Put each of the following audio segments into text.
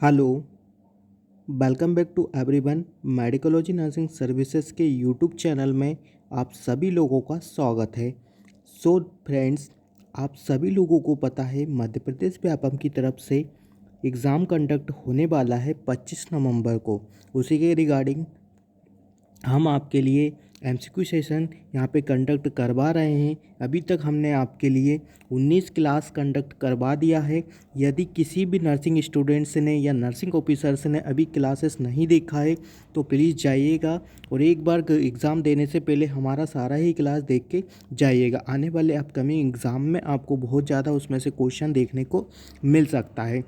Hello. Welcome back to everyone. Medicology nursing services के YouTube channel में आप सभी लोगों का स्वागत है। सो फ्रेंड्स, आप सभी लोगों को पता है मध्य प्रदेश व्यापम की तरफ से एग्ज़ाम कंडक्ट होने वाला है 25 नवंबर को। उसी के रिगार्डिंग हम आपके लिए एमसीक्यू सेशन यहाँ पे कंडक्ट करवा रहे हैं। अभी तक हमने आपके लिए 19 क्लास कंडक्ट करवा दिया है। यदि किसी भी नर्सिंग स्टूडेंट्स ने या नर्सिंग ऑफिसर्स ने अभी क्लासेस नहीं देखा है तो प्लीज़ जाइएगा और एक बार एग्ज़ाम देने से पहले हमारा सारा ही क्लास देख के जाइएगा। आने वाले अपकमिंग एग्ज़ाम में आपको बहुत ज़्यादा उसमें से क्वेश्चन देखने को मिल सकता है।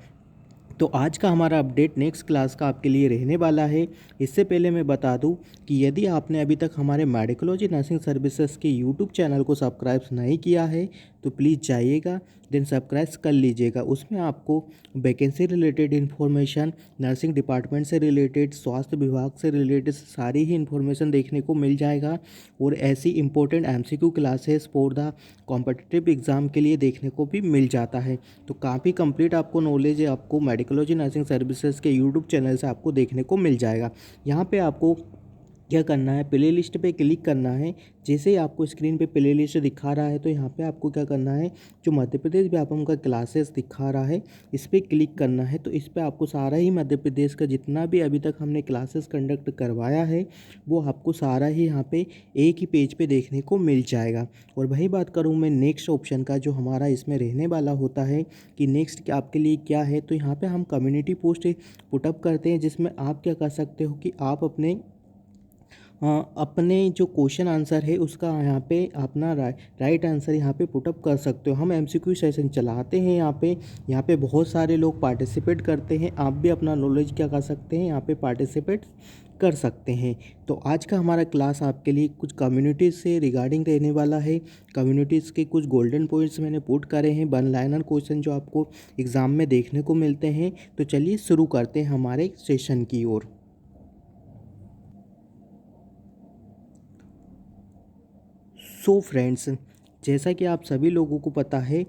तो आज का हमारा अपडेट नेक्स्ट क्लास का आपके लिए रहने वाला है। इससे पहले मैं बता दूं कि यदि आपने अभी तक हमारे मेडिकोलॉजी नर्सिंग सर्विसेज के यूट्यूब चैनल को सब्सक्राइब नहीं किया है तो प्लीज़ जाइएगा, देन सब्सक्राइब कर लीजिएगा। उसमें आपको vacancy related information, nursing department से रिलेटेड, स्वास्थ्य विभाग से रिलेटेड सारी ही इन्फॉर्मेशन देखने को मिल जाएगा और ऐसी important MCQ classes for the competitive exam के लिए देखने को भी मिल जाता है। तो काफ़ी कंप्लीट आपको नॉलेज है, आपको मेडिकोलॉजी नर्सिंग सर्विसेज के यूट्यूब चैनल से आपको देखने को मिल जाएगा। यहाँ पे आपको क्या करना है, प्ले लिस्ट पे क्लिक करना है। जैसे ही आपको स्क्रीन पे प्ले लिस्ट दिखा रहा है तो यहाँ पे आपको क्या करना है, जो मध्य प्रदेश व्यापम का क्लासेस दिखा रहा है इस पर क्लिक करना है। तो इस पर आपको सारा ही मध्य प्रदेश का जितना भी अभी तक हमने क्लासेस कंडक्ट करवाया है वो आपको सारा ही यहाँ पे एक ही पेज पे देखने को मिल जाएगा। और वही बात करूँ मैं नेक्स्ट ऑप्शन का, जो हमारा इसमें रहने वाला होता है कि नेक्स्ट आपके लिए क्या है, तो यहाँ पे हम कम्युनिटी पोस्ट पुटअप करते हैं जिसमें आप क्या कर सकते हो कि आप अपने जो क्वेश्चन आंसर है उसका यहाँ पे अपना राइट आंसर यहाँ पे पुटअप कर सकते हो। हम एमसीक्यू सेशन चलाते हैं यहाँ पे बहुत सारे लोग पार्टिसिपेट करते हैं। आप भी अपना नॉलेज क्या कर सकते हैं, यहाँ पे पार्टिसिपेट कर सकते हैं। तो आज का हमारा क्लास आपके लिए कुछ कम्युनिटीज़ से रिगार्डिंग रहने वाला है। कम्युनिटीज़ के कुछ गोल्डन पॉइंट्स मैंने पुट करे हैं, वन लाइनर क्वेश्चन जो आपको एग्ज़ाम में देखने को मिलते हैं। तो चलिए शुरू करते हैं हमारे सेशन की ओर। सो फ्रेंड्स, जैसा कि आप सभी लोगों को पता है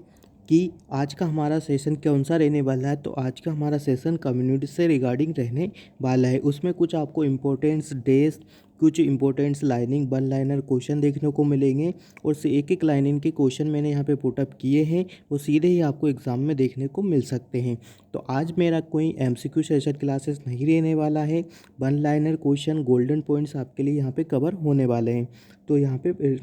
कि आज का हमारा सेशन कौन सा रहने वाला है, तो आज का हमारा सेशन कम्युनिटी से रिगार्डिंग रहने वाला है। उसमें कुछ आपको इम्पोर्टेंट्स डेज, कुछ importance lining one liner question देखने को मिलेंगे और से एक एक लाइनिंग के क्वेश्चन मैंने यहाँ पे पुटअप किए हैं, वो सीधे ही आपको एग्ज़ाम में देखने को मिल सकते हैं। तो आज मेरा कोई एमसीक्यू सेशन क्लासेस नहीं रहने वाला है। One liner question, golden points आपके लिए यहाँ पे कवर होने वाले हैं। तो यहाँ पे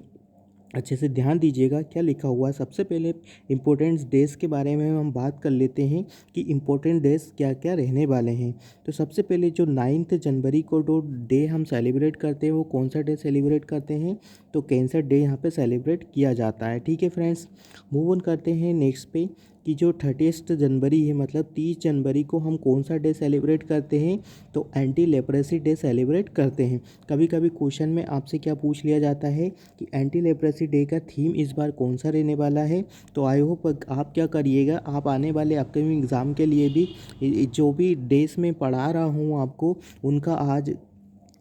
अच्छे से ध्यान दीजिएगा क्या लिखा हुआ है। सबसे पहले इम्पोर्टेंट डेज के बारे में हम बात कर लेते हैं कि इम्पोर्टेंट डेज क्या क्या रहने वाले हैं। तो सबसे पहले जो 9 जनवरी को जो डे हम सेलिब्रेट करते हैं वो कौन सा डे सेलिब्रेट करते हैं, तो कैंसर डे यहाँ पे सेलिब्रेट किया जाता है। ठीक है फ्रेंड्स, मूव ऑन करते हैं नेक्स्ट पे कि जो 30 जनवरी है, मतलब 30 जनवरी को हम कौन सा डे सेलिब्रेट करते हैं, तो एंटी लेप्रेसी डे सेलिब्रेट करते हैं। कभी कभी क्वेश्चन में आपसे क्या पूछ लिया जाता है कि एंटी लेप्रेसी डे का थीम इस बार कौन सा रहने वाला है। तो आई होप आप क्या करिएगा, आप आने वाले अपकमिंग एग्ज़ाम के लिए भी जो भी डेज में पढ़ा रहा हूँ आपको, उनका आज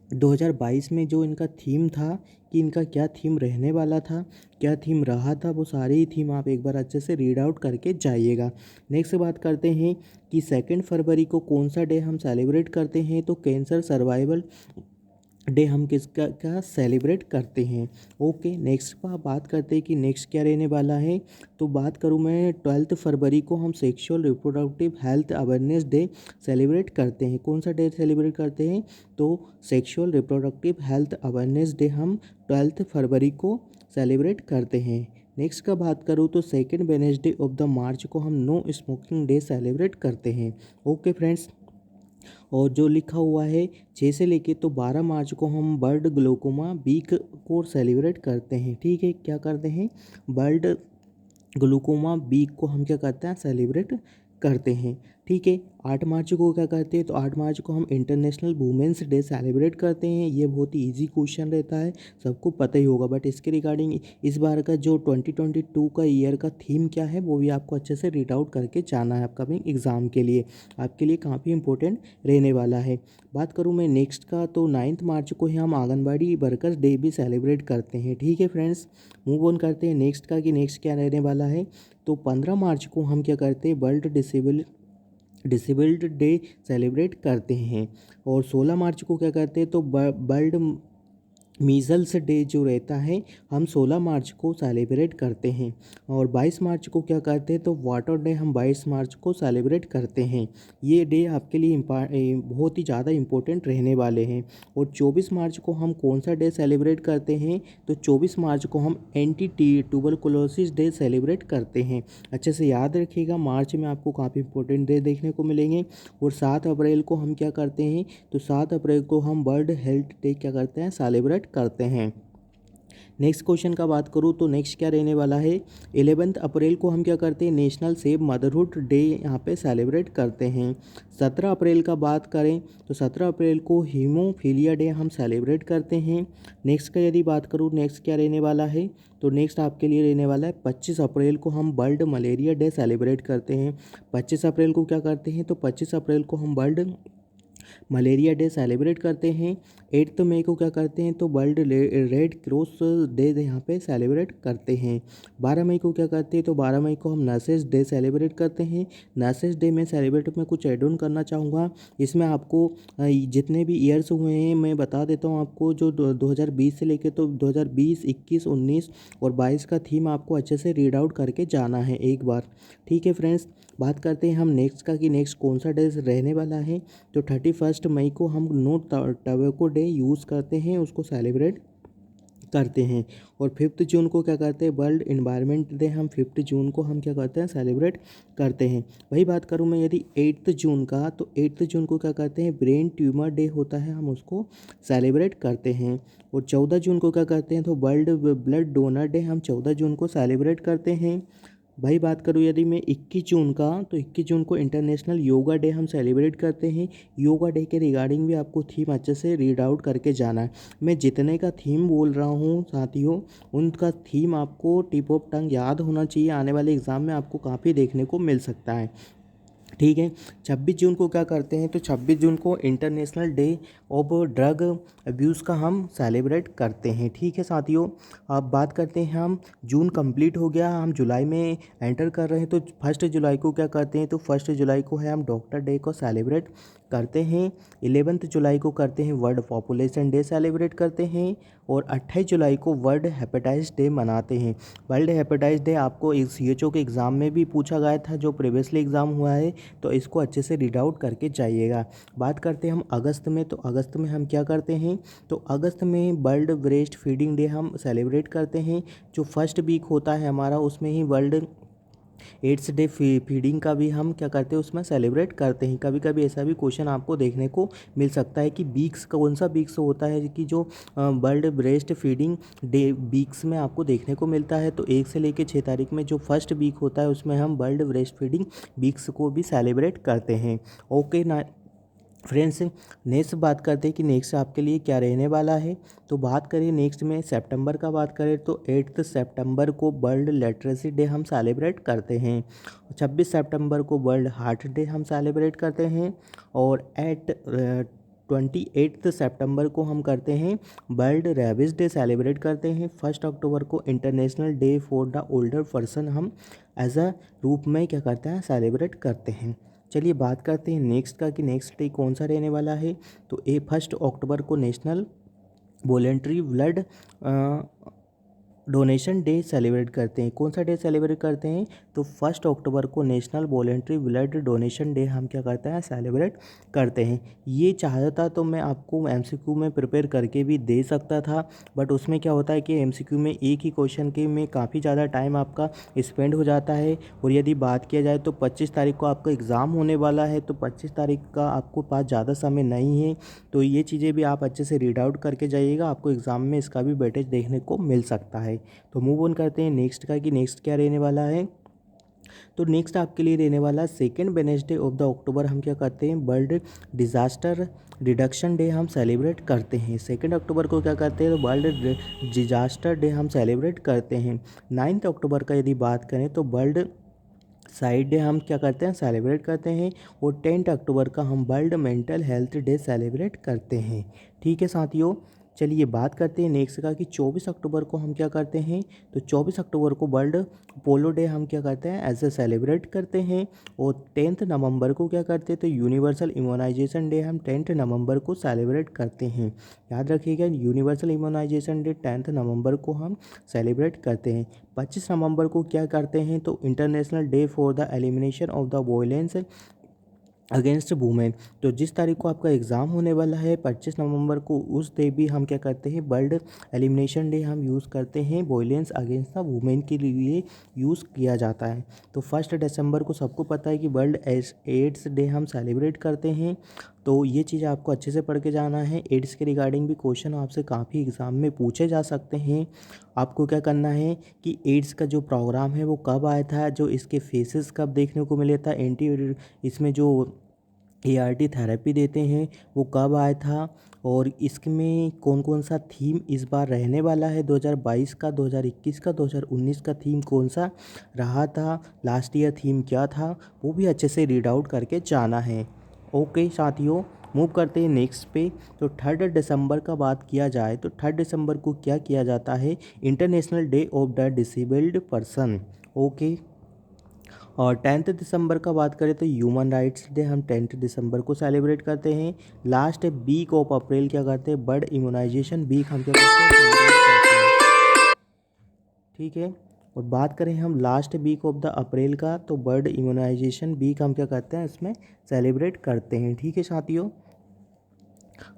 2022 में जो इनका थीम था कि इनका क्या थीम रहने वाला था, क्या थीम रहा था, वो सारे ही थीम आप एक बार अच्छे से रीड आउट करके जाइएगा। नेक्स्ट बात करते हैं कि 2 फरवरी को कौन सा डे हम सेलिब्रेट करते हैं, तो कैंसर सर्वाइवल डे हम किसका क्या सेलिब्रेट करते हैं। ओके, नेक्स्ट पर बात करते हैं कि नेक्स्ट क्या रहने वाला है। तो बात करूँ मैं 12 फरवरी को हम sexual reproductive health awareness day celebrate करते हैं। कौन सा डे सेलिब्रेट करते हैं, तो sexual reproductive health awareness day हम 12 फरवरी को सेलिब्रेट करते हैं। नेक्स्ट का बात करूँ तो सेकेंड वेडनेसडे ऑफ द मार्च को हम नो स्मोकिंग डे सेलिब्रेट करते हैं। ओके फ्रेंड्स, और जो लिखा हुआ है 6 से लेके तो 12 मार्च को हम वर्ल्ड ग्लोकोमा वीक को सेलिब्रेट करते हैं। ठीक है, क्या करते हैं, वर्ल्ड ग्लूकोमा वीक को हम क्या करते हैं, सेलिब्रेट करते हैं। ठीक है, 8 मार्च को क्या करते हैं, तो 8 मार्च को हम इंटरनेशनल वुमेंस डे सेलिब्रेट करते हैं। ये बहुत ही इजी क्वेश्चन रहता है, सबको पता ही होगा, बट इसके रिगार्डिंग इस बार का जो 2022 का ईयर का थीम क्या है वो भी आपको अच्छे से रीड आउट करके जाना है अपकमिंग एग्ज़ाम के लिए, आपके लिए काफ़ी इंपॉर्टेंट रहने वाला है। बात करूँ मैं नेक्स्ट का, तो 9 मार्च को ही हम आंगनबाड़ी वर्कर्स डे भी सेलिब्रेट करते हैं। ठीक है फ्रेंड्स, मूव ऑन करते हैं नेक्स्ट का कि नेक्स्ट क्या रहने वाला है। तो 15 मार्च को हम क्या करते हैं, वर्ल्ड डिसेबल्ड डे सेलिब्रेट करते हैं। और 16 मार्च को क्या करते हैं तो वर्ल्ड मीज़ल्स डे जो रहता है हम 16 मार्च को सेलिब्रेट करते हैं। और 22 मार्च को क्या करते हैं तो वाटर डे हम 22 मार्च को सेलिब्रेट करते हैं। ये डे आपके लिए बहुत ही ज़्यादा इम्पोर्टेंट रहने वाले हैं। और 24 मार्च को हम कौन सा डे सेलिब्रेट करते हैं तो 24 मार्च को हम एंटी ट्यूबरकुलोसिस डे सेलिब्रेट करते हैं। अच्छे से याद रखिएगा, मार्च में आपको काफ़ी इंपॉर्टेंट डे देखने को मिलेंगे। और 7 अप्रैल को हम क्या करते हैं तो 7 अप्रैल को हम वर्ल्ड हेल्थ डे क्या करते हैं सेलिब्रेट करते हैं। नेक्स्ट क्वेश्चन का बात करूँ तो नेक्स्ट क्या रहने वाला है 11 अप्रैल को हम क्या करते हैं नेशनल सेव मदरहुड डे यहाँ पे सेलिब्रेट करते हैं। 17 अप्रैल का बात करें तो 17 अप्रैल को हीमोफीलिया डे हम सेलिब्रेट करते हैं। नेक्स्ट का यदि बात करूँ नेक्स्ट क्या रहने वाला है तो नेक्स्ट आपके लिए रहने वाला है 25 अप्रैल को हम वर्ल्ड मलेरिया डे सेलिब्रेट करते हैं। 25 अप्रैल को क्या करते हैं तो 25 अप्रैल को हम वर्ल्ड मलेरिया डे सेलिब्रेट करते हैं। 8 मई को क्या करते हैं तो वर्ल्ड रेड क्रॉस डे यहाँ पे सेलिब्रेट करते हैं। 12 मई को क्या करते हैं तो 12 मई को हम नर्सेज डे सेलिब्रेट करते हैं। नर्सेज डे में सेलिब्रेट में कुछ ऐड ऑन करना चाहूँगा। इसमें आपको जितने भी ईयर्स हुए हैं मैं बता देता हूँ आपको, जो 2020 से लेकर तो 2020, 21, 19 और 22 का थीम आपको अच्छे से रीड आउट करके जाना है एक बार। ठीक है फ्रेंड्स, बात करते हैं हम नेक्स्ट का कि नेक्स्ट कौन सा डे रहने वाला है तो 31 मई को हम नो टबैको डे यूज़ करते हैं, उसको सेलिब्रेट करते हैं। और 5 जून को क्या करते हैं वर्ल्ड इन्वायरमेंट डे हम 5 जून को हम क्या करते हैं सेलिब्रेट करते हैं। वही बात करूँ मैं यदि 8 जून का तो 8 जून को क्या करते हैं ब्रेन ट्यूमर डे होता है, हम उसको सेलिब्रेट करते हैं। और 14 जून को क्या करते हैं तो वर्ल्ड ब्लड डोनर डे हम 14 जून को सेलिब्रेट करते हैं। भाई बात करूँ यदि मैं 21 जून का तो 21 जून को इंटरनेशनल योगा डे हम सेलिब्रेट करते हैं। योगा डे के रिगार्डिंग भी आपको थीम अच्छे से रीड आउट करके जाना है। मैं जितने का थीम बोल रहा हूँ साथियों उनका थीम आपको टिप ऑफ टंग याद होना चाहिए, आने वाले एग्ज़ाम में आपको काफ़ी देखने को मिल सकता है। ठीक है, 26 जून को क्या करते हैं तो 26 जून को international day of drug abuse का हम सेलिब्रेट करते हैं। ठीक है साथियों, अब बात करते हैं हम जून कंप्लीट हो गया, हम जुलाई में एंटर कर रहे हैं तो 1 जुलाई को क्या करते हैं तो 1 जुलाई को है हम डॉक्टर डे को सेलिब्रेट करते हैं। 11 जुलाई को करते हैं वर्ल्ड पॉपुलेशन डे सेलिब्रेट करते हैं। और 28 जुलाई को वर्ल्ड हेपेटाइटिस डे मनाते हैं। वर्ल्ड हेपेटाइटिस डे आपको CHO के एग्ज़ाम में भी पूछा गया था जो प्रीवियसली एग्ज़ाम हुआ है, तो इसको अच्छे से रीड आउट करके जाइएगा। बात करते हैं हम अगस्त में, तो अगस्त में हम क्या करते हैं तो अगस्त में वर्ल्ड ब्रेस्ट फीडिंग डे हम सेलिब्रेट करते हैं। जो फर्स्ट वीक होता है हमारा उसमें ही वर्ल्ड एड्स डे फीडिंग का भी हम क्या करते हैं उसमें सेलिब्रेट करते हैं। कभी कभी ऐसा भी क्वेश्चन आपको देखने को मिल सकता है कि वीक्स कौन सा वीक्स होता है कि जो world breastfeeding day weeks में आपको देखने को मिलता है। तो 1 से लेकर 6 तारीख में जो फर्स्ट वीक होता है उसमें हम वर्ल्ड ब्रेस्ट फीडिंग वीक्स को भी सेलिब्रेट करते हैं। ओके ना फ्रेंड्स, नेक्स्ट बात करते हैं कि नेक्स्ट आपके लिए क्या रहने वाला है। तो बात करें नेक्स्ट में सितंबर का बात करें तो 8 सितंबर को वर्ल्ड लिटरेसी डे हम सेलिब्रेट करते हैं। 26 सितंबर को वर्ल्ड हार्ट डे हम सेलिब्रेट करते हैं। और 28 सितंबर को हम करते हैं वर्ल्ड रेबिस डे सेलिब्रेट करते हैं। 1 अक्टूबर को international day for the older person हम एज अ रूप में क्या करते हैं सेलिब्रेट करते हैं। चलिए बात करते हैं नेक्स्ट का कि नेक्स्ट डे कौन सा रहने वाला है। तो 1 अक्टूबर को national voluntary blood donation day celebrate करते हैं। कौन सा डे सेलिब्रेट करते हैं तो 1 अक्टूबर को national voluntary blood donation day हम क्या करते हैं सेलिब्रेट करते हैं। ये चाहता तो मैं आपको MCQ में प्रिपेयर करके भी दे सकता था, बट उसमें क्या होता है कि MCQ में एक ही क्वेश्चन के में काफ़ी ज़्यादा टाइम आपका स्पेंड हो जाता है। और यदि बात किया जाए तो 25 तारीख को आपका एग्ज़ाम होने वाला है, तो 25 तारीख का आपको पास ज़्यादा समय नहीं है। तो ये चीज़ें भी आप अच्छे से रीड आउट करके जाइएगा, आपको एग्ज़ाम में इसका भी वेटेज देखने को मिल सकता है। तो मूव ऑन करते हैं नेक्स्ट का कि नेक्स्ट क्या रहने वाला है। तो नेक्स्ट आपके लिए रहने वाला second Wednesday of the October हम क्या करते हैं वर्ल्ड डिज़ास्टर रिडक्शन डे हम सेलिब्रेट करते हैं। 2 अक्टूबर को क्या करते हैं तो वर्ल्ड डिजास्टर डे हम सेलिब्रेट करते हैं। 9 अक्टूबर का यदि बात करें तो वर्ल्ड साइड डे हम क्या करते हैं सेलिब्रेट करते हैं। और 10 अक्टूबर का हम world mental health day celebrate करते हैं। ठीक है साथियों, चलिए बात करते हैं नेक्स्ट का कि 24 अक्टूबर को हम क्या करते हैं। तो 24 अक्टूबर को वर्ल्ड पोलो डे हम क्या करते हैं, ऐसे सेलिब्रेट करते हैं। और 10 नवंबर को क्या करते हैं, तो यूनिवर्सल इम्यूनाइजेशन डे हम 10 नवंबर को सेलिब्रेट करते हैं। याद रखिएगा, यूनिवर्सल इम्यूनाइजेशन डे 10 नवंबर को हम सेलिब्रेट करते हैं। 25 नवंबर को क्या करते हैं, तो international day for the elimination of the violence against women. तो जिस तारीख को आपका एग्ज़ाम होने वाला है 25 नवंबर को, उस डे भी हम क्या करते हैं, वर्ल्ड एलिमिनेशन डे हम यूज़ करते हैं, वायलेंस अगेंस्ट द वुमेन के लिए यूज़ किया जाता है। तो 1 दिसंबर को सबको पता है कि वर्ल्ड एड्स डे हम सेलिब्रेट करते हैं। तो ये चीज़ आपको अच्छे से पढ़ के जाना है। एड्स के रिगार्डिंग भी क्वेश्चन आपसे काफ़ी एग्ज़ाम में पूछे जा सकते हैं। आपको क्या करना है कि एड्स का जो प्रोग्राम है वो कब आया था, जो इसके फेसेस कब देखने को मिले था, इसमें जो ART थेरेपी देते हैं वो कब आया था, और इसमें कौन कौन सा थीम इस बार रहने वाला है, 2022 का, 2021 का, 2019 का थीम कौन सा रहा था, लास्ट ईयर थीम क्या था, वो भी अच्छे से रीड आउट करके जाना है। ओके साथियों, मूव करते हैं नेक्स्ट पे। तो 3 दिसंबर का बात किया जाए तो 3 दिसंबर को क्या किया जाता है, international day of the disabled person. Okay, और 10 दिसंबर का बात करें तो ह्यूमन राइट्स डे हम 10 दिसंबर को सेलिब्रेट करते हैं। लास्ट वीक ऑफ अप्रैल क्या करते हैं, बर्ड इम्यूनाइजेशन वीक हम क्या करते हैं, सेलिब्रेट करते हैं। ठीक है, और बात करें हम last week of the April का, तो बर्ड इम्यूनाइजेशन वीक हम क्या करते हैं, इसमें सेलिब्रेट करते हैं। ठीक है साथियों,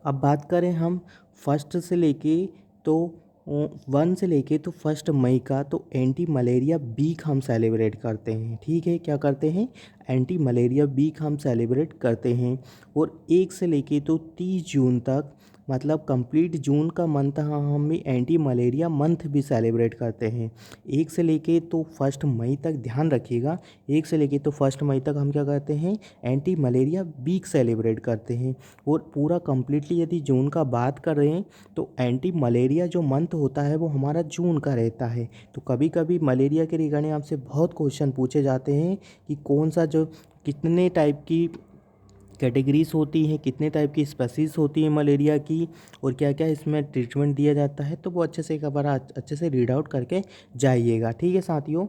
अब बात करें हम फर्स्ट से लेके तो 1 से लेके तो 1 मई का, तो एंटी मलेरिया वीक हम सेलिब्रेट करते हैं। ठीक है, क्या करते हैं, एंटी मलेरिया वीक हम सेलिब्रेट करते हैं। और 1 से लेके तो 30 जून तक, मतलब कंप्लीट जून का मंथ हम भी एंटी मलेरिया मंथ भी सेलिब्रेट करते हैं। 1 से लेके तो 1 मई तक, ध्यान रखिएगा, 1 से लेके तो 1 मई तक हम क्या करते हैं, एंटी मलेरिया वीक सेलिब्रेट करते हैं। और पूरा कम्प्लीटली यदि जून का बात कर रहे हैं तो एंटी मलेरिया जो मंथ होता है वो हमारा जून का रहता है। तो कभी कभी मलेरिया के रिगार्डिंग आपसे बहुत क्वेश्चन पूछे जाते हैं कि कौन सा जो कितने टाइप की कैटेगरीज होती हैं, कितने टाइप की स्पेसीज होती हैं मलेरिया की, और क्या क्या इसमें ट्रीटमेंट दिया जाता है, तो वो अच्छे से एक बार अच्छे से रीड आउट करके जाइएगा। ठीक है साथियों,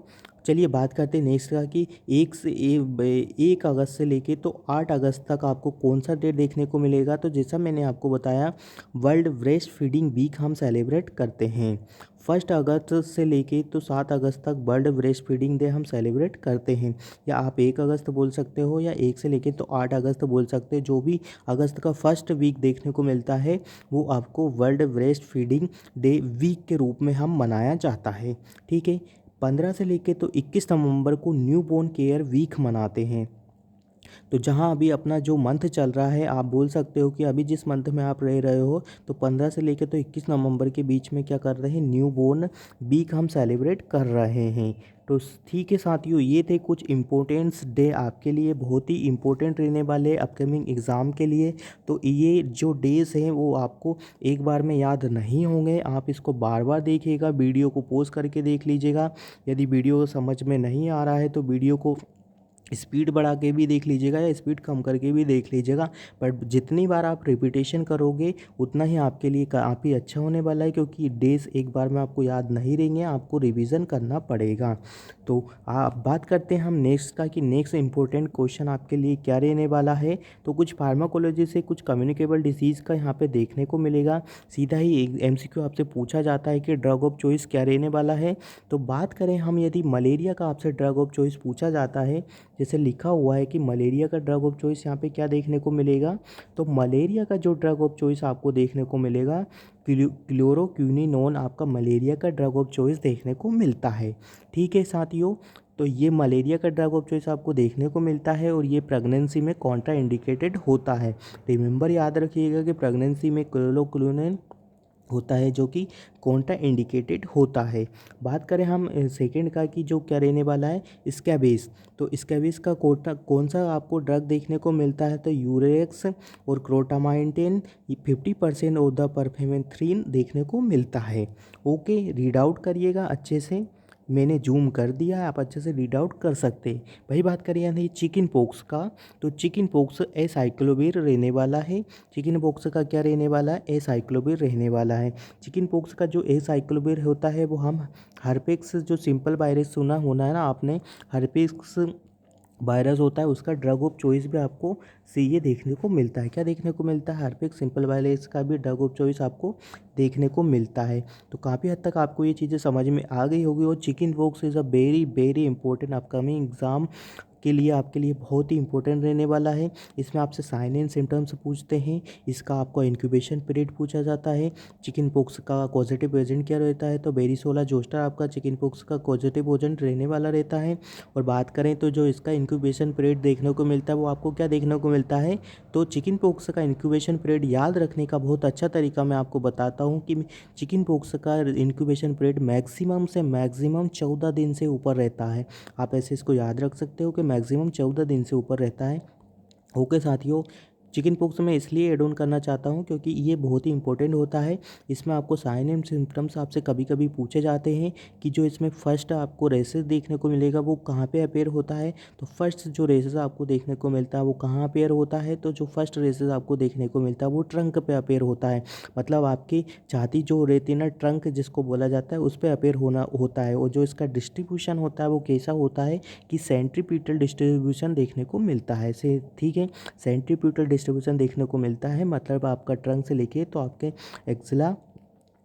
चलिए बात करते हैं नेक्स्ट का कि 1 अगस्त से लेके तो 8 अगस्त तक आपको कौन सा डे देखने को मिलेगा। तो जैसा मैंने आपको बताया, वर्ल्ड ब्रेस्ट फीडिंग वीक हम सेलिब्रेट करते हैं। 1 अगस्त से लेके तो 7 अगस्त तक वर्ल्ड ब्रेस्ट फीडिंग डे हम सेलिब्रेट करते हैं। या आप 1 अगस्त बोल सकते हो, या 1 से लेके तो 8 अगस्त बोल सकते हो। जो भी अगस्त का फर्स्ट वीक देखने को मिलता है वो आपको world breastfeeding day week के रूप में हम मनाया जाता है। ठीक है, 15 से लेके तो 21 नवंबर को न्यू बोर्न केयर वीक मनाते हैं। तो जहाँ अभी अपना जो मंथ चल रहा है, आप बोल सकते हो कि अभी जिस मंथ में आप रह रहे हो, तो 15 से लेकर तो 21 नवंबर के बीच में क्या कर रहे हैं, न्यू बोर्न वीक हम सेलिब्रेट कर रहे हैं। तो ठीक है साथियों, ये थे कुछ इम्पोर्टेंट्स डे आपके लिए, बहुत ही इम्पोर्टेंट रहने वाले अपकमिंग एग्ज़ाम के लिए। तो ये जो डेज़ हैं वो आपको एक बार में याद नहीं होंगे, आप इसको बार बार देखिएगा, वीडियो को पॉज करके देख लीजिएगा। यदि वीडियो समझ में नहीं आ रहा है तो वीडियो को स्पीड बढ़ा के भी देख लीजिएगा या स्पीड कम करके भी देख लीजिएगा। बट जितनी बार आप रिपीटेशन करोगे उतना ही आपके लिए काफ़ी अच्छा होने वाला है, क्योंकि डेज एक बार में आपको याद नहीं रहेंगे, आपको रिवीजन करना पड़ेगा। तो आप बात करते हैं हम नेक्स्ट का कि नेक्स्ट इंपॉर्टेंट क्वेश्चन आपके लिए क्या रहने वाला है। तो कुछ फार्माकोलॉजी से कुछ कम्युनिकेबल डिसीज़ का यहाँ पे देखने को मिलेगा। सीधा ही MCQ आपसे पूछा जाता है कि ड्रग ऑफ चॉइस क्या रहने वाला है। तो बात करें हम, यदि मलेरिया का आपसे ड्रग ऑफ चॉइस पूछा जाता है, जैसे लिखा हुआ है कि मलेरिया का ड्रग ऑफ चॉइस यहाँ पे क्या देखने को मिलेगा, तो मलेरिया का जो ड्रग ऑफ चॉइस आपको देखने को मिलेगा, क्लोरोक्विनीनोन आपका मलेरिया का ड्रग ऑफ चॉइस देखने को मिलता है। ठीक है साथियों, तो ये मलेरिया का ड्रग ऑफ चॉइस आपको देखने को मिलता है, और ये प्रेगनेंसी में कॉन्ट्रा इंडिकेटेड होता है। रिमेंबर, याद रखिएगा कि प्रेगनेंसी में क्लोरोक्विनीनोन होता है जो कि कॉन्ट्रा इंडिकेटेड होता है। बात करें हम सेकेंड का कि जो क्या रहने वाला है, स्कैबीज। तो स्कैबीज का कौन सा आपको ड्रग देखने को मिलता है, तो यूरेक्स और क्रोटामाइटिन 50% ऑफ द परफेमेथ्रिन देखने को मिलता है। ओके, रीड आउट करिएगा अच्छे से। मैंने जूम कर दिया है, आप अच्छे से रीड आउट कर सकते हैं। वही बात करें यानी चिकन पॉक्स का, तो चिकन पॉक्स एसाइक्लोविर रहने वाला है। चिकन पॉक्स का क्या रहने वाला है? एसाइक्लोविर रहने वाला है। चिकन पॉक्स का जो एसाइक्लोविर होता है वो हम हर्पेक्स, जो सिंपल वायरस सुना होना है ना आपने, हर्पेक्स वायरस होता है, उसका ड्रग ऑफ चॉइस भी आपको ये देखने को मिलता है। क्या देखने को मिलता है? हर्पेक्स सिंपल वायरस का भी ड्रग ऑफ चॉइस आपको देखने को मिलता है। तो काफ़ी हद तक आपको ये चीज़ें समझ में आ गई होगी। और chicken pox is a very very important upcoming exam के लिए, आपके लिए बहुत ही इंपॉर्टेंट रहने वाला है। इसमें आपसे साइन एंड सिम्टम्स पूछते हैं, इसका आपको इंक्यूबेशन पीरियड पूछा जाता है। चिकन पॉक्स का पॉजिटिव एजेंट क्या रहता है? तो वेरिसोला जोस्टर आपका चिकन पॉक्स का पॉजिटिव एजेंट रहने वाला रहता है। और बात करें तो जो इसका इंक्यूबेशन पीरियड देखने को मिलता है वो आपको क्या देखने को मिलता है? तो चिकन पॉक्स का इंक्यूबेशन पीरियड याद रखने का बहुत अच्छा तरीका मैं आपको बताता हूँ कि चिकन पॉक्स का इंक्यूबेशन पीरियड मैक्सिमम से मैक्सिमम 14 दिन से ऊपर रहता है। आप ऐसे इसको याद रख सकते हो कि मैक्सिमम 14 दिन से ऊपर रहता है। ओके साथियों, चिकन पॉक्स मैं इसलिए एड ऑन करना चाहता हूँ क्योंकि ये बहुत ही इंपॉर्टेंट होता है। इसमें आपको साइन एंड सिम्टम्स आपसे कभी कभी पूछे जाते हैं कि जो इसमें फर्स्ट आपको रेसेस देखने को मिलेगा वो कहाँ पे अपेयर होता है। तो फर्स्ट जो रेसेस आपको देखने को मिलता है वो कहाँ अपेयर होता है? तो जो फर्स्ट रेसेस आपको देखने को मिलता है वो ट्रंक पे अपेयर होता है। मतलब आपकी छाती जो रहती है ना, ट्रंक जिसको बोला जाता है, उस पर अपेयर होना होता है। और जो इसका डिस्ट्रीब्यूशन होता है वो कैसा होता है कि सेंट्रीपिटल डिस्ट्रीब्यूशन देखने को मिलता है। से ठीक है, सेंट्रीपिटल डिस्ट्रीब्यूशन देखने को मिलता है, मतलब आपका ट्रंक से लेके तो आपके एक्सिला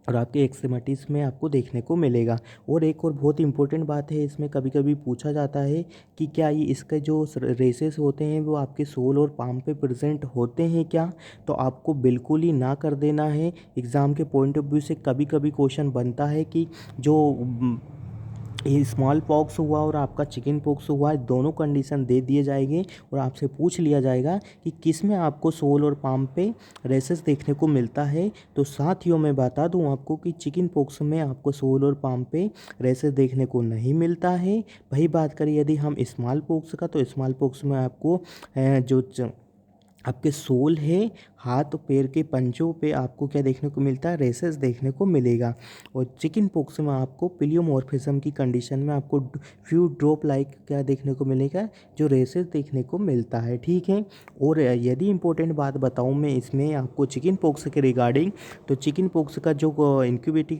और आपके एक्सट्रीमिटीज़ में आपको देखने को मिलेगा। और एक और बहुत इंपॉर्टेंट बात है, इसमें कभी कभी पूछा जाता है कि क्या ये इसके जो रेसेस होते हैं वो आपके सोल और पाम पे प्रेजेंट होते हैं क्या? तो आपको बिल्कुल ही ना कर देना है। एग्ज़ाम के पॉइंट ऑफ व्यू से कभी कभी क्वेश्चन बनता है कि जो ये स्मॉल पॉक्स हुआ और आपका चिकन पॉक्स हुआ, दोनों कंडीशन दे दिए जाएंगे और आपसे पूछ लिया जाएगा कि किस में आपको सोल और पाम पे रेसेस देखने को मिलता है। तो साथियों मैं बता दूं आपको कि चिकन पॉक्स में आपको सोल और पाम पे रेसेस देखने को नहीं मिलता है। वही बात करें यदि हम स्मॉल पॉक्स का, तो स्मॉल पॉक्स में आपको आपके सोल है, हाथ पैर के पंजों पे आपको क्या देखने को मिलता है? रेसेस देखने को मिलेगा। और चिकन पॉक्स में आपको प्लियोमॉर्फिज्म की कंडीशन में आपको फ्यू ड्रॉप लाइक क्या देखने को मिलेगा? जो रेसेस देखने को मिलता है। ठीक है। और यदि इम्पोर्टेंट बात बताऊं मैं इसमें आपको चिकन पॉक्स के रिगार्डिंग, तो चिकन पॉक्स का जो इंक्यूबेटिव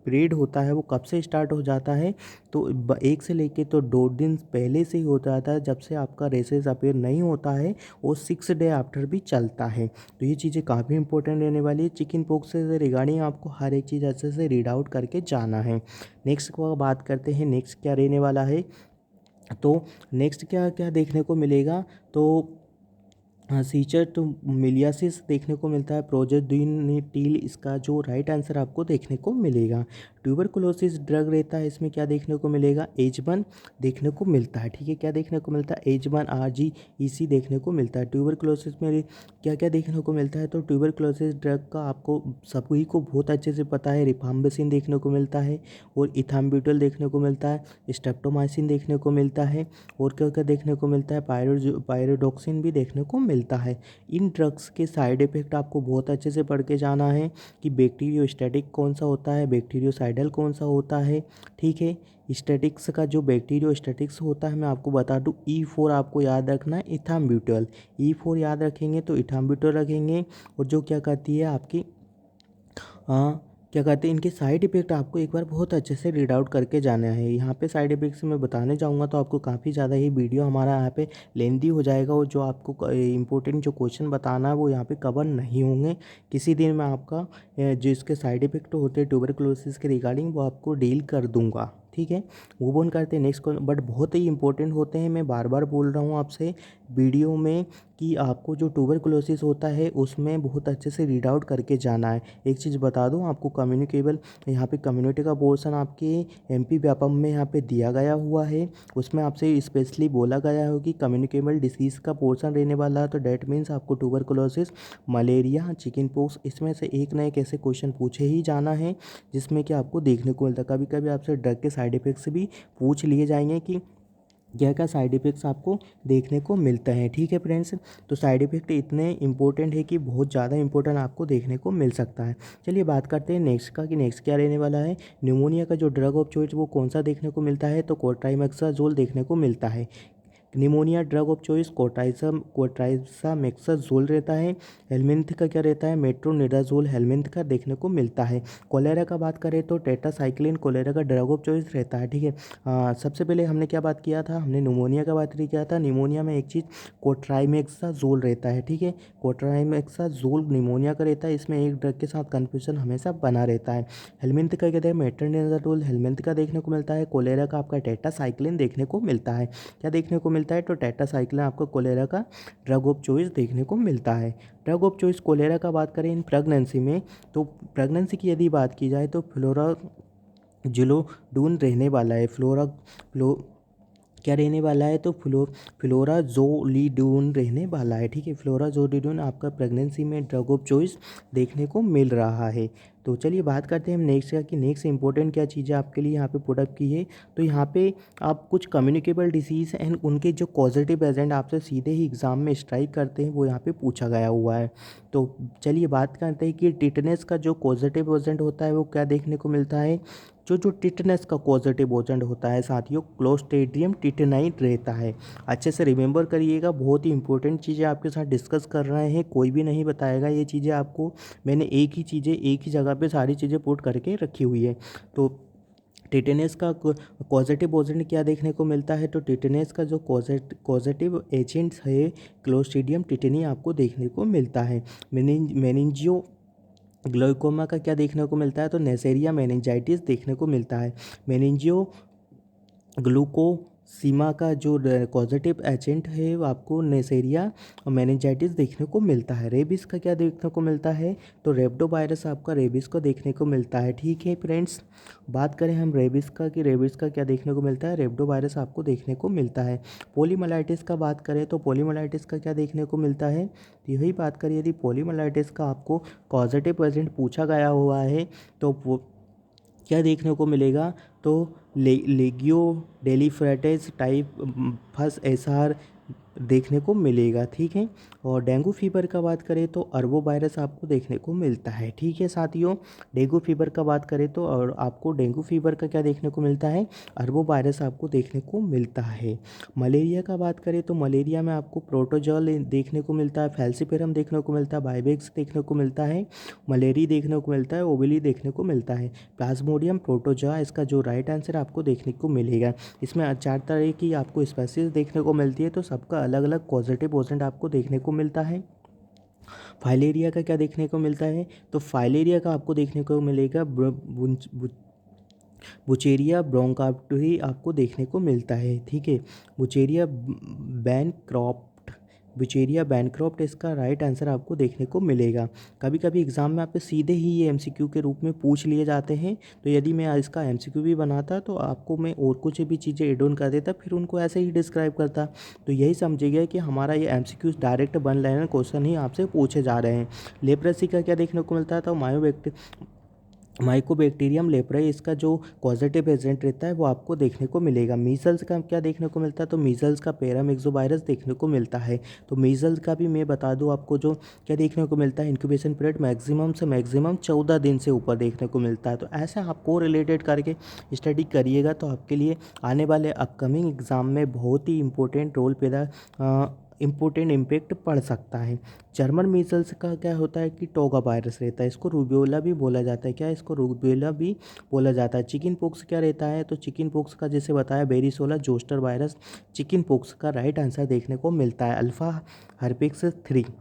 पीरियड होता है वो कब से स्टार्ट हो जाता है? तो 1 से लेके तो 2 दिन पहले से ही हो जाता है, जब से आपका रेसेस अपीयर नहीं होता है, और 6 डे आफ्टर भी चलता है। तो ये चीज़ें काफ़ी इंपॉर्टेंट रहने वाली है। चिकन पॉक्स से रिगार्डिंग आपको हर एक चीज़ अच्छे से रीड आउट करके जाना है। नेक्स्ट को बात करते हैं, नेक्स्ट क्या रहने वाला है। तो नेक्स्ट क्या क्या देखने को मिलेगा? तो सीचर तो मिलियासिस देखने को मिलता है। प्रोजेडिनिटिल इसका जो राइट आंसर आपको देखने को मिलेगा। ट्यूबरकुलोसिस ड्रग रहता है, इसमें क्या देखने को मिलेगा? H1 देखने को मिलता है। ठीक है, क्या देखने को मिलता है? H1 RGEC देखने को मिलता है। ट्यूबरकुलोसिस में क्या क्या देखने को मिलता है? तो ट्यूबरकुलोसिस ड्रग का आपको सभी को बहुत अच्छे से पता है, रिफाम्बिसिन देखने को मिलता है, और इथाम्ब्यूटल देखने को मिलता है, स्ट्रेप्टोमाइसिन देखने को मिलता है, और क्या क्या देखने को मिलता है? पायरोडोक्सिन भी देखने को मिलता है। इन ड्रग्स के साइड इफ़ेक्ट आपको बहुत अच्छे से पढ़ के जाना है कि बैक्टीरियोस्टैटिक कौन सा होता है, बैक्टीरियोसाइडल कौन सा होता है। ठीक है, स्टैटिक्स का जो बैक्टीरियोस्टैटिक्स होता है मैं आपको बता दूं, E4 आपको याद रखना है, इथाम्ब्यूटल। E4 याद रखेंगे तो इथाम्ब्यूटल रखेंगे। और जो क्या कहती है आपकी क्या कहते हैं, इनके साइड इफ़ेक्ट आपको एक बार बहुत अच्छे से रीड आउट करके जाना है। यहाँ पे साइड इफ़ेक्ट्स मैं बताने जाऊँगा तो आपको काफ़ी ज़्यादा ही वीडियो हमारा यहाँ पे लेंदी हो जाएगा, और जो आपको इंपॉर्टेंट जो क्वेश्चन बताना है वो यहाँ पे कवर नहीं होंगे। किसी दिन मैं आपका जो इसके साइड इफ़ेक्ट होते हैं ट्यूबरकुलोसिस के रिगार्डिंग वो आपको डील कर दूँगा। ठीक है, मूव ऑन करते हैं नेक्स्ट क्वेश्चन, बट बहुत ही इंपॉर्टेंट होते हैं। मैं बार बार बोल रहा हूँ आपसे वीडियो में कि आपको जो ट्यूबरकुलोसिस होता है उसमें बहुत अच्छे से रीड आउट करके जाना है। एक चीज़ बता दूं आपको, कम्युनिकेबल यहाँ पे कम्युनिटी का पोर्शन आपके MP व्यापम में यहाँ पे दिया गया हुआ है। उसमें आपसे स्पेशली बोला गया है कि कम्युनिकेबल डिसीज़ का पोर्शन रहने वाला है। तो डैट मीन्स आपको ट्यूबरकुलोसिस, मलेरिया, चिकन पॉक्स, इसमें से एक ना एक ऐसे क्वेश्चन पूछे ही जाना है जिसमें कि आपको देखने को मिलता है। कभी कभी आपसे ड्रग के साइड इफ़ेक्ट्स भी पूछ लिए जाएंगे कि क्या क्या साइड इफ़ेक्ट्स आपको देखने को मिलते हैं। ठीक है फ्रेंड्स, तो साइड इफ़ेक्ट इतने इंपॉर्टेंट है कि बहुत ज़्यादा इंपॉर्टेंट आपको देखने को मिल सकता है। चलिए बात करते हैं नेक्स्ट का कि नेक्स्ट क्या रहने वाला है। न्यूमोनिया का जो ड्रग ऑफ चॉइस वो कौन सा देखने को मिलता है, तो कोट्राइमेक्साजोल देखने को मिलता है। निमोनिया ड्रग ऑफ चॉइस कोट्राइसामेक्साजोल रहता है। हेलमिंथ का क्या रहता है, मेट्रोनिडाजोल हेलमिंथ का देखने को मिलता है। कोलेरा का बात करें तो टेट्रासाइक्लिन कोलेरा का ड्रग ऑफ चॉइस रहता है। ठीक है, सबसे पहले हमने क्या बात किया था, हमने निमोनिया का बात किया था। निमोनिया में एक चीज़ कोट्राइमेक्साजोल रहता है। ठीक है, कोट्राइमेक्साजोल निमोनिया का रहता है। इसमें एक ड्रग के साथ कन्फ्यूजन हमेशा बना रहता है। हेलमिंथ का कहते हैं मेट्रोनिडाजोल हेलमिंथ का देखने को मिलता है। कोलेरा का आपका टेट्रासाइक्लिन देखने को मिलता है। क्या देखने को मिलता है, तो टेट्रासाइक्लिन आपको कोलेरा का ड्रग ऑफ चॉइस देखने को मिलता है। ड्रग ऑफ चॉइस कोलेरा का बात करें इन प्रेगनेंसी में, तो प्रेगनेंसी की यदि बात की जाए तो फ्लोराजिलोडून रहने वाला है। फ्लो क्या रहने वाला है, तो फ्लोराजोलिडोन रहने वाला है। ठीक है, फ्लोराजोलिडोन आपका प्रेगनेंसी में ड्रग ऑफ चॉइस देखने को मिल रहा है। तो चलिए बात करते हैं हम नेक्स्ट का कि नेक्स्ट इंपॉर्टेंट क्या चीज़ें आपके लिए यहाँ पे पुटअप की है। तो यहाँ पे आप कुछ कम्युनिकेबल डिसीज़ एंड उनके जो पॉजिटिव एजेंट आपसे सीधे ही एग्जाम में स्ट्राइक करते हैं वो यहाँ पे पूछा गया हुआ है। तो चलिए बात करते हैं कि टिटनेस का जो पॉजिटिव एजेंट होता है वो क्या देखने को मिलता है। जो टिटनेस का पॉजिटिव एजेंट होता है साथियों, क्लोस्ट्रीडियम टिटेनाई रहता है। अच्छे से रिमेंबर करिएगा, बहुत ही इंपॉर्टेंट चीज़ें आपके साथ डिस्कस कर रहे हैं, कोई भी नहीं बताएगा ये चीज़ें आपको। मैंने एक ही जगह पे सारी चीज़ें पुट करके रखी हुई है। तो टिटेनस का पॉजिटिव एजेंट क्या देखने को मिलता है, तो टिटेनस का जो पॉजिटिव एजेंट्स है क्लोस्ट्रीडियम टिटेनी आपको देखने को मिलता है। मेनिंजियो ग्लाइकोमा का क्या देखने को मिलता है, तो नेसेरिया मेनिंजाइटिस देखने को मिलता है। मेनिंजियो ग्लूकोसीमा का जो पॉजिटिव एजेंट है वो आपको नेसेरिया मेनिंजाइटिस देखने को मिलता है। रेबिस का क्या देखने को मिलता है, तो रेप्टोवायरस आपका रेबिस को देखने को मिलता है। ठीक है फ्रेंड्स, बात करें हम रेबिस का कि रेबिस का क्या देखने को मिलता है, रेप्टोवायरस आपको देखने को मिलता है। पोलीमाइलाइटिस का बात करें तो पोलीमाइलाइटिस का क्या देखने को मिलता है, तो यही बात करें यदि पोलीमाइलाइटिस का आपको पॉजिटिव एजेंट पूछा गया हुआ है तो वो क्या देखने को मिलेगा, तो लेगियो डेलीफ्रेटिस टाइप फस एसआर देखने को मिलेगा। ठीक है, और डेंगू फीवर का बात करें तो अरबो वायरस आपको देखने को मिलता है। ठीक है साथियों, डेंगू फीवर का बात करें तो और आपको डेंगू फीवर का क्या देखने को मिलता है, अरबो वायरस आपको देखने को मिलता है। मलेरिया का बात करें तो मलेरिया में आपको प्रोटोजॉल देखने को मिलता है, फैल्सिपेरम देखने को मिलता है, बाइवेक्स देखने को मिलता है, मलेरी देखने को मिलता है, ओबिली देखने को मिलता है। प्लाज्मोडियम प्रोटोजोआ इसका जो राइट आंसर आपको देखने को मिलेगा। इसमें 4 तरह की आपको स्पेसीज देखने को मिलती है, तो सबका अलग अलग पॉजिटिव एजेंट आपको देखने को मिलता है। फाइलेरिया का क्या देखने को मिलता है, तो फाइलेरिया का आपको देखने को मिलेगा बुचेरिया ब्रोंकाप्टरी आपको देखने को मिलता है। ठीक है, बुचेरिया बैनक्रॉप्ट बुचेरिया बैनक्रॉप्ट इसका राइट आंसर आपको देखने को मिलेगा। कभी कभी एग्जाम में आपसे सीधे ही ये एमसीक्यू के रूप में पूछ लिए जाते हैं, तो यदि मैं इसका एमसीक्यू भी बनाता तो आपको मैं और कुछ भी चीज़ें एड ऑन कर देता, फिर उनको ऐसे ही डिस्क्राइब करता। तो यही समझिएगा कि हमारा ये MCQ direct one liner question ही आपसे पूछे जा रहे हैं। लेप्रेसी का क्या देखने को मिलता है, तो माइकोबैक्टीरियम लेप्राई इसका जो पॉजिटिव एजेंट रहता है वो आपको देखने को मिलेगा। मीजल्स का क्या देखने को मिलता है, तो मीजल्स का पैरामिक्सोवायरस देखने को मिलता है। तो मीजल्स का भी मैं बता दूं आपको जो क्या देखने को मिलता है, इंक्यूबेशन पीरियड मैक्सिमम से मैक्सिमम 14 दिन से ऊपर देखने को मिलता है। तो ऐसे आपको रिलेटेड करके स्टडी करिएगा तो आपके लिए आने वाले अपकमिंग एग्ज़ाम में बहुत ही इंपॉर्टेंट रोल इम्पोर्टेंट इम्पैक्ट पड़ सकता है। जर्मन मीजल्स का क्या होता है कि टोगा वायरस रहता है, इसको रूबियोला भी बोला जाता है। क्या इसको रूबियोला भी बोला जाता है। चिकन पॉक्स क्या रहता है, तो चिकन पॉक्स का जैसे बताया बेरिसोला जोस्टर वायरस चिकन पॉक्स का राइट आंसर देखने को मिलता है। अल्फा हर्पिक्स 3।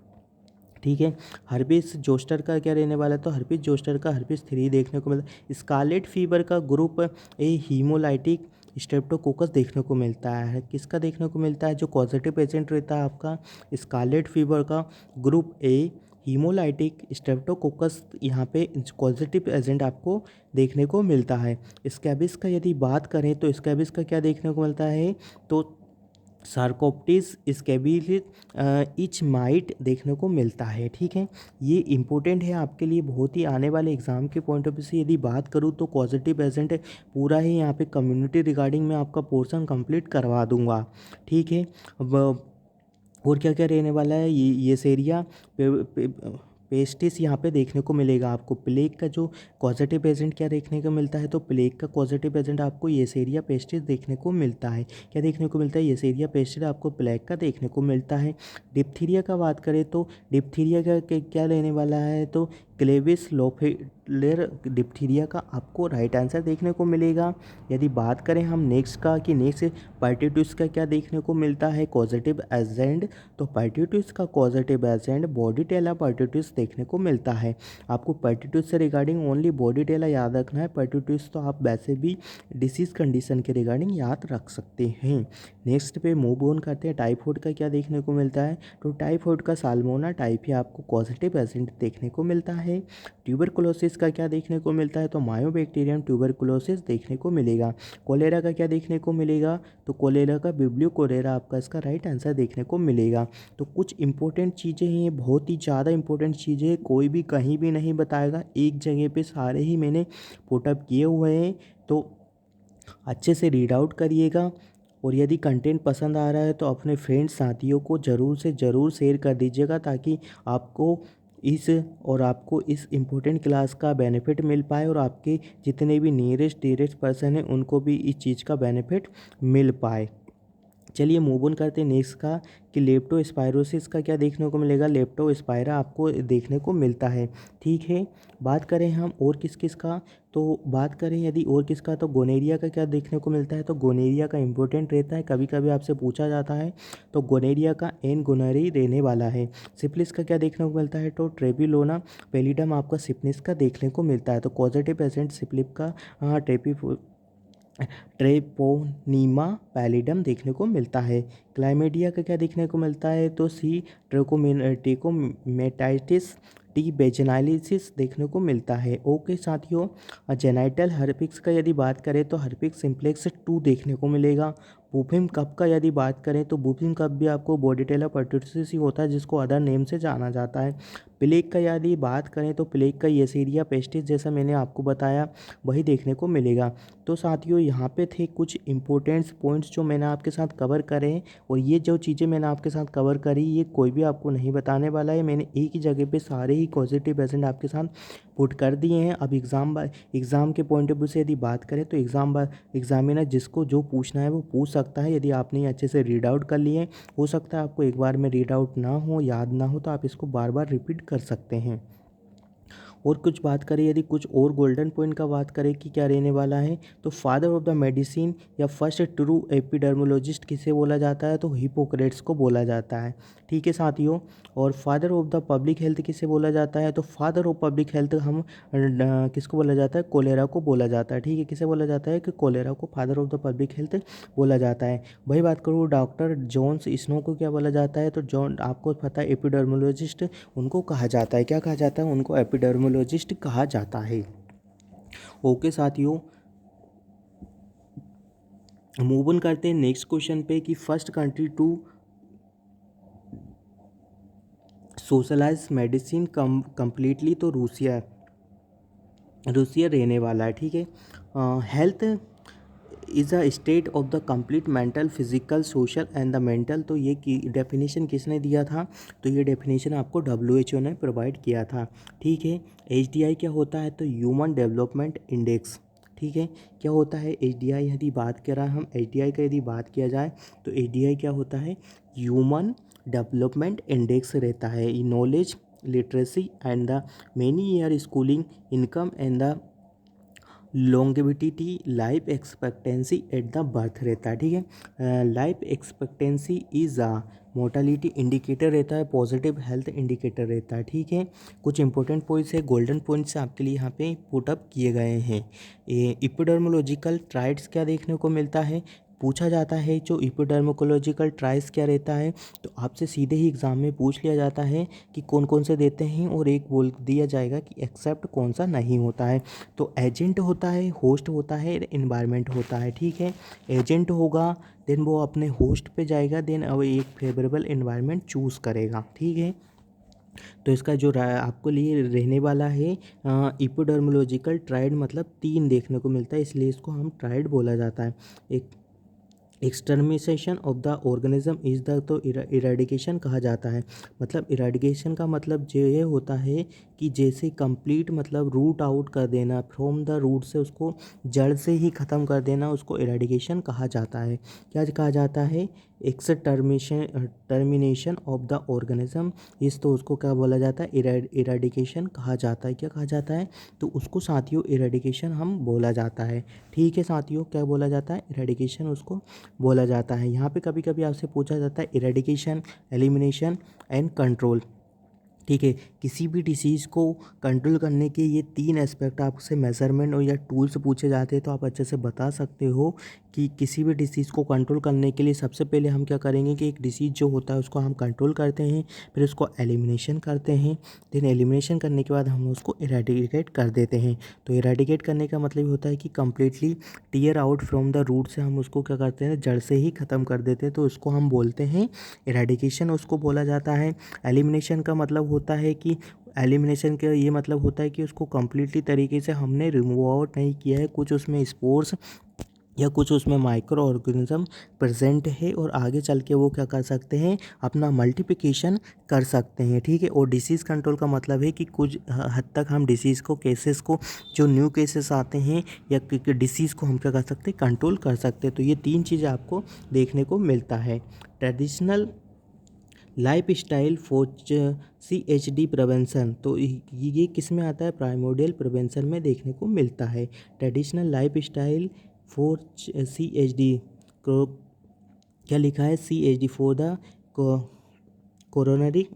ठीक है, हर्पिस जोस्टर का क्या रहने वाला है, तो हर्पिस जोस्टर का हर्पिस 3 देखने को मिलता है। स्कारलेट फीवर का ग्रुप ए हीमोलाइटिक स्ट्रेप्टोकोकस देखने को मिलता है। किसका देखने को मिलता है, जो पॉजिटिव एजेंट रहता है आपका स्कारलेट फीवर का ग्रुप ए हीमोलाइटिक स्ट्रेप्टोकोकस, यहाँ पे पॉजिटिव एजेंट आपको देखने को मिलता है। स्कैबिस का यदि बात करें तो स्कैबिस का क्या देखने को मिलता है, तो सार्कोप्टिस स्केबिलिस इच माइट देखने को मिलता है। ठीक है, ये इम्पोर्टेंट है आपके लिए बहुत ही, आने वाले एग्जाम के पॉइंट ऑफ व्यू से यदि बात करूँ तो कॉजेटिव एजेंट पूरा ही यहाँ पे कम्युनिटी रिगार्डिंग में आपका पोर्शन कंप्लीट करवा दूंगा। ठीक है, अब और क्या क्या रहने वाला है, ये सेरिया पेस्टिस यहाँ पे देखने को मिलेगा आपको। प्लेग का जो कॉजेटिव एजेंट क्या देखने को मिलता है, तो प्लेग का पॉजिटिव एजेंट आपको येसेरिया पेस्टिस देखने को मिलता है। क्या देखने को मिलता है, येसेरिया पेस्टिस आपको प्लेग का देखने को मिलता है। डिप्थीरिया का बात करें तो डिप्थीरिया का क्या लेने वाला है, तो क्लेविस लोफेलर डिप्थीरिया का आपको राइट आंसर देखने को मिलेगा। यदि बात करें हम नेक्स्ट का कि नेक्स्ट पर्टिट्यूस का क्या देखने को मिलता है कॉजेटिव एजेंट, तो पर्टिट्यूस का पॉजिटिव एजेंट बॉडीटेला पर्टिट्यूस देखने को मिलता है। आपको पर्टिट्यूस से रिगार्डिंग ओनली बॉडीटेला याद रखना है, पर्टिट्यूस तो आप वैसे भी डिसीज़ कंडीशन के रिगार्डिंग याद रख सकते हैं। नेक्स्ट पे मूव ऑन करते हैं, टाइफाइड का क्या देखने को मिलता है, तो टाइफाइड का साल्मोना टाइफी आपको पॉजिटिव एजेंट देखने को मिलता है। ट्यूबरकुलोसिस का क्या देखने को मिलता है, तो मायोबैक्टीरियम ट्यूबरकुलोसिस देखने को मिलेगा। कोलेरा का क्या देखने को मिलेगा, तो कोलेरा का बिब्लियो कोलेरा आपका इसका राइट आंसर देखने को मिलेगा। तो कुछ इंपॉर्टेंट चीज़ें हैं, बहुत ही ज़्यादा इंपॉर्टेंट चीज़ें हैं, कोई भी कहीं भी नहीं बताएगा, एक जगह पे सारे ही मैंने पुटअप किए हुए हैं, तो अच्छे से रीड आउट करिएगा। और यदि कंटेंट पसंद आ रहा है तो अपने फ्रेंड्स साथियों को ज़रूर से ज़रूर शेयर कर दीजिएगा, ताकि आपको इस इम्पोर्टेंट क्लास का बेनिफिट मिल पाए और आपके जितने भी नियरेस्ट डियरेस्ट पर्सन हैं उनको भी इस चीज़ का बेनिफिट मिल पाए। चलिए मूव ऑन करते हैं नेक्स्ट का कि लेप्टोस्पायरोसिस का क्या देखने को मिलेगा, लेप्टोस्पायरा आपको देखने को मिलता है। ठीक है, बात करें हम और किस किस का, तो बात करें यदि और किसका, तो गोनेरिया का क्या देखने को मिलता है, तो गोनेरिया का इंपॉर्टेंट रहता है, कभी कभी आपसे पूछा जाता है, तो गोनेरिया का एन गोनरी रहने वाला है। सिफिलिस का क्या देखने को मिलता है, तो ट्रेपिलोना पेलिडम आपका सिफिलिस का देखने को मिलता है। तो पॉजिटिव एजेंट सिफिलिस का ट्रेपोनीमा पैलिडम देखने को मिलता है। क्लाइमेडिया का क्या देखने को मिलता है, तो सी ट्रेकोमेटाइटिस टी बेजनाइलिसिस देखने को मिलता है। ओके साथियों, जेनाइटल हर्पिक्स का यदि बात करें तो हर्पिक्स सिम्प्लेक्स 2 देखने को मिलेगा। बुफिम कप का यदि बात करें तो बुफिम कप भी आपको बॉडीटेला पर्टुसिस ही होता है, जिसको अदर नेम से जाना जाता है। प्लेग का यदि बात करें तो प्लेग का येसेरिया पेस्टिस, जैसा मैंने आपको बताया, वही देखने को मिलेगा। तो साथियों यहाँ पे थे कुछ इंपॉर्टेंट्स पॉइंट्स जो मैंने आपके साथ कवर करे हैं, और ये जो चीज़ें मैंने आपके साथ कवर करी ये कोई भी आपको नहीं बताने वाला है, मैंने एक ही जगह पे सारे ही पॉजिटिव एजेंट आपके साथ पुट कर दिए हैं। अब एग्ज़ाम के पॉइंट ऑफ व्यू से यदि बात करें तो एग्जामिनर जिसको जो पूछना है वो पूछ सकता है। यदि आपने अच्छे से रीड आउट कर लिए, हो सकता है आपको एक बार में रीड आउट ना हो, याद ना हो, तो आप इसको बार बार रिपीट कर सकते हैं। और कुछ बात करें, यदि कुछ और गोल्डन पॉइंट का बात करें कि क्या रहने वाला है, तो फादर ऑफ द मेडिसिन या फर्स्ट ट्रू एपिडर्मोलॉजिस्ट किसे बोला जाता है, तो हिपोक्रेट्स को बोला जाता है। ठीक है साथियों, और father of the public health किसे बोला जाता है, तो फादर ऑफ पब्लिक हेल्थ हम किसको बोला जाता है, कोलेरा को बोला जाता है। ठीक है, किसे बोला जाता है कि कोलेरा को father of the public health बोला जाता है। वही बात करूँ डॉक्टर जॉन्स स्नो को क्या बोला जाता है, तो जॉन आपको पता है एपिडर्मोलॉजिस्ट उनको कहा जाता है, क्या कहा जाता है, उनको एपिडर्मोलॉजिस्ट कहा जाता है। ओके साथियों, मूव ऑन करते हैं नेक्स्ट क्वेश्चन पे कि first country to socialise medicine completely, तो रूसिया रहने वाला है। ठीक है, health is a state of the complete mental physical social and the mental, तो ये की डेफिनेशन किसने दिया था, तो ये डेफिनेशन आपको WHO ने प्रोवाइड किया था। ठीक है, HDI क्या होता है, तो ह्यूमन डेवलपमेंट इंडेक्स। ठीक है, क्या होता है HDI, यदि बात करा हम HDI का यदि बात किया जाए तो HDI क्या होता है, ह्यूमन डेवलपमेंट इंडेक्स रहता है। Knowledge literacy and the many year schooling income and the longevity life expectancy at the birth रहता है। ठीक है, life expectancy is a mortality indicator रहता है, पॉजिटिव हेल्थ इंडिकेटर रहता है। ठीक है, कुछ इंपॉर्टेंट पॉइंट्स है, गोल्डन पॉइंट्स आपके लिए यहाँ पे पुट अप किए गए हैं। एपिडर्मोलॉजिकल ट्राइट्स क्या देखने को मिलता है, पूछा जाता है जो एपिडर्मोकोलॉजिकल ट्रायल्स क्या रहता है, तो आपसे सीधे ही एग्ज़ाम में पूछ लिया जाता है कि कौन कौन से देते हैं, और एक बोल दिया जाएगा कि एक्सेप्ट कौन सा नहीं होता है। तो एजेंट होता है, होस्ट होता है, एनवायरनमेंट होता है। ठीक है, एजेंट होगा देन वो अपने होस्ट पे जाएगा, देन अब एक फेवरेबल एनवायरनमेंट चूज़ करेगा। ठीक है, तो इसका जो आपको लिए रहने वाला है इपिडर्मोलॉजिकल ट्रायड, मतलब 3 देखने को मिलता है, इसलिए इसको हम ट्रायड बोला जाता है। एक extermination of the organism is the, तो इरेडिकेशन कहा जाता है। मतलब इरेडिकेशन का मतलब जो ये होता है कि जैसे कंप्लीट मतलब रूट आउट कर देना, फ्रॉम द रूट से उसको जड़ से ही ख़त्म कर देना, उसको इरेडिकेशन कहा जाता है। क्या कहा जाता है? टर्मिनेशन ऑफ द ऑर्गेनिज्म इस, तो उसको क्या बोला जाता है? इरेडिकेशन कहा जाता है। क्या कहा जाता है? तो उसको साथियों इरेडिकेशन हम बोला जाता है। ठीक है साथियों, क्या बोला जाता है? इरेडिकेशन उसको बोला जाता है। यहाँ पे कभी कभी आपसे पूछा जाता है इरेडिकेशन, एलिमिनेशन एंड कंट्रोल। ठीक है, किसी भी डिसीज़ को कंट्रोल करने के ये 3 एस्पेक्ट आपसे मेजरमेंट और या टूल्स पूछे जाते हैं, तो आप अच्छे से बता सकते हो कि किसी भी डिसीज़ को कंट्रोल करने के लिए सबसे पहले हम क्या करेंगे कि एक डिसीज़ जो होता है उसको हम कंट्रोल करते हैं, फिर उसको एलिमिनेशन करते हैं, देन एलिमिनेशन करने के बाद हम उसको इरेडिकेट कर देते हैं। तो इरेडिकेट करने का मतलब ये होता है कि completely tear out from the root से हम उसको क्या करते हैं? जड़ से ही ख़त्म कर देते हैं, तो उसको हम बोलते हैं इरेडिकेशन, उसको बोला जाता है। एलिमिनेशन का मतलब होता है कि एलिमिनेशन का ये मतलब होता है कि उसको कम्प्लीटली तरीके से हमने रिमूव आउट नहीं किया है, कुछ उसमें स्पोर्स या कुछ उसमें माइक्रो ऑर्गेनिज्म प्रेजेंट है, और आगे चल के वो क्या कर सकते हैं? अपना मल्टीप्लिकेशन कर सकते हैं। ठीक है, और डिसीज़ कंट्रोल का मतलब है कि कुछ हद तक हम डिसीज़ को, केसेस को, जो न्यू केसेस आते हैं या डिसीज़ को हम क्या कर सकते हैं? कंट्रोल कर सकते हैं। तो ये 3 चीज़ें आपको देखने को मिलता है। Traditional life style for CHD prevention, तो ये किस में आता है? प्राइमोडियल प्रिवेंशन में देखने को मिलता है। Traditional life style for CHD को क्या लिखा है? CHD for the coronary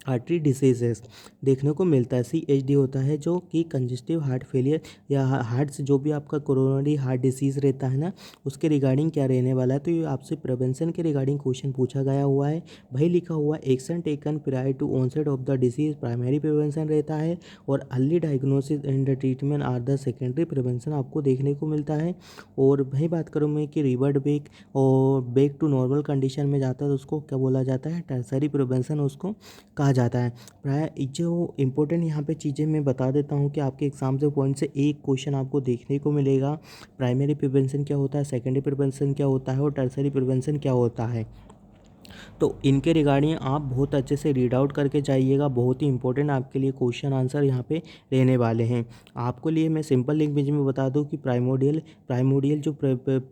artery diseases देखने को मिलता है। CHD होता है जो कि कंजेस्टिव हार्ट फेलियर या हार्ट से जो भी आपका कोरोनरी हार्ट डिसीज़ रहता है ना, उसके रिगार्डिंग क्या रहने वाला है। तो ये आपसे प्रिवेंशन के रिगार्डिंग क्वेश्चन पूछा गया हुआ है। भाई लिखा हुआ है action taken prior to onset of the disease, primary prevention रहता है, और early diagnosis and treatment are the secondary prevention आपको देखने को मिलता है। और भाई बात करूँ मैं कि रिवर्ट बैक और बैक टू नॉर्मल कंडीशन में जाता है, तो उसको क्या बोला जाता है? टर्सरी प्रिवेंशन उसको कहा जाता है। प्राय जो इम्पोर्टेंट यहाँ पे चीज़ें मैं बता देता हूँ कि आपके एग्जाम से पॉइंट से एक क्वेश्चन आपको देखने को मिलेगा। प्राइमरी प्रिवेंशन क्या होता है, सेकेंडरी प्रिवेंशन क्या होता है, और टर्सरी प्रिवेंशन क्या होता है। तो इनके रिगार्डिंग आप बहुत अच्छे से रीड आउट करके जाइएगा। बहुत ही इंपॉर्टेंट आपके लिए क्वेश्चन आंसर यहाँ पे रहने वाले हैं। आपको लिए मैं सिंपल लैंग्वेज में बता दूँ कि प्राइमोडियल जो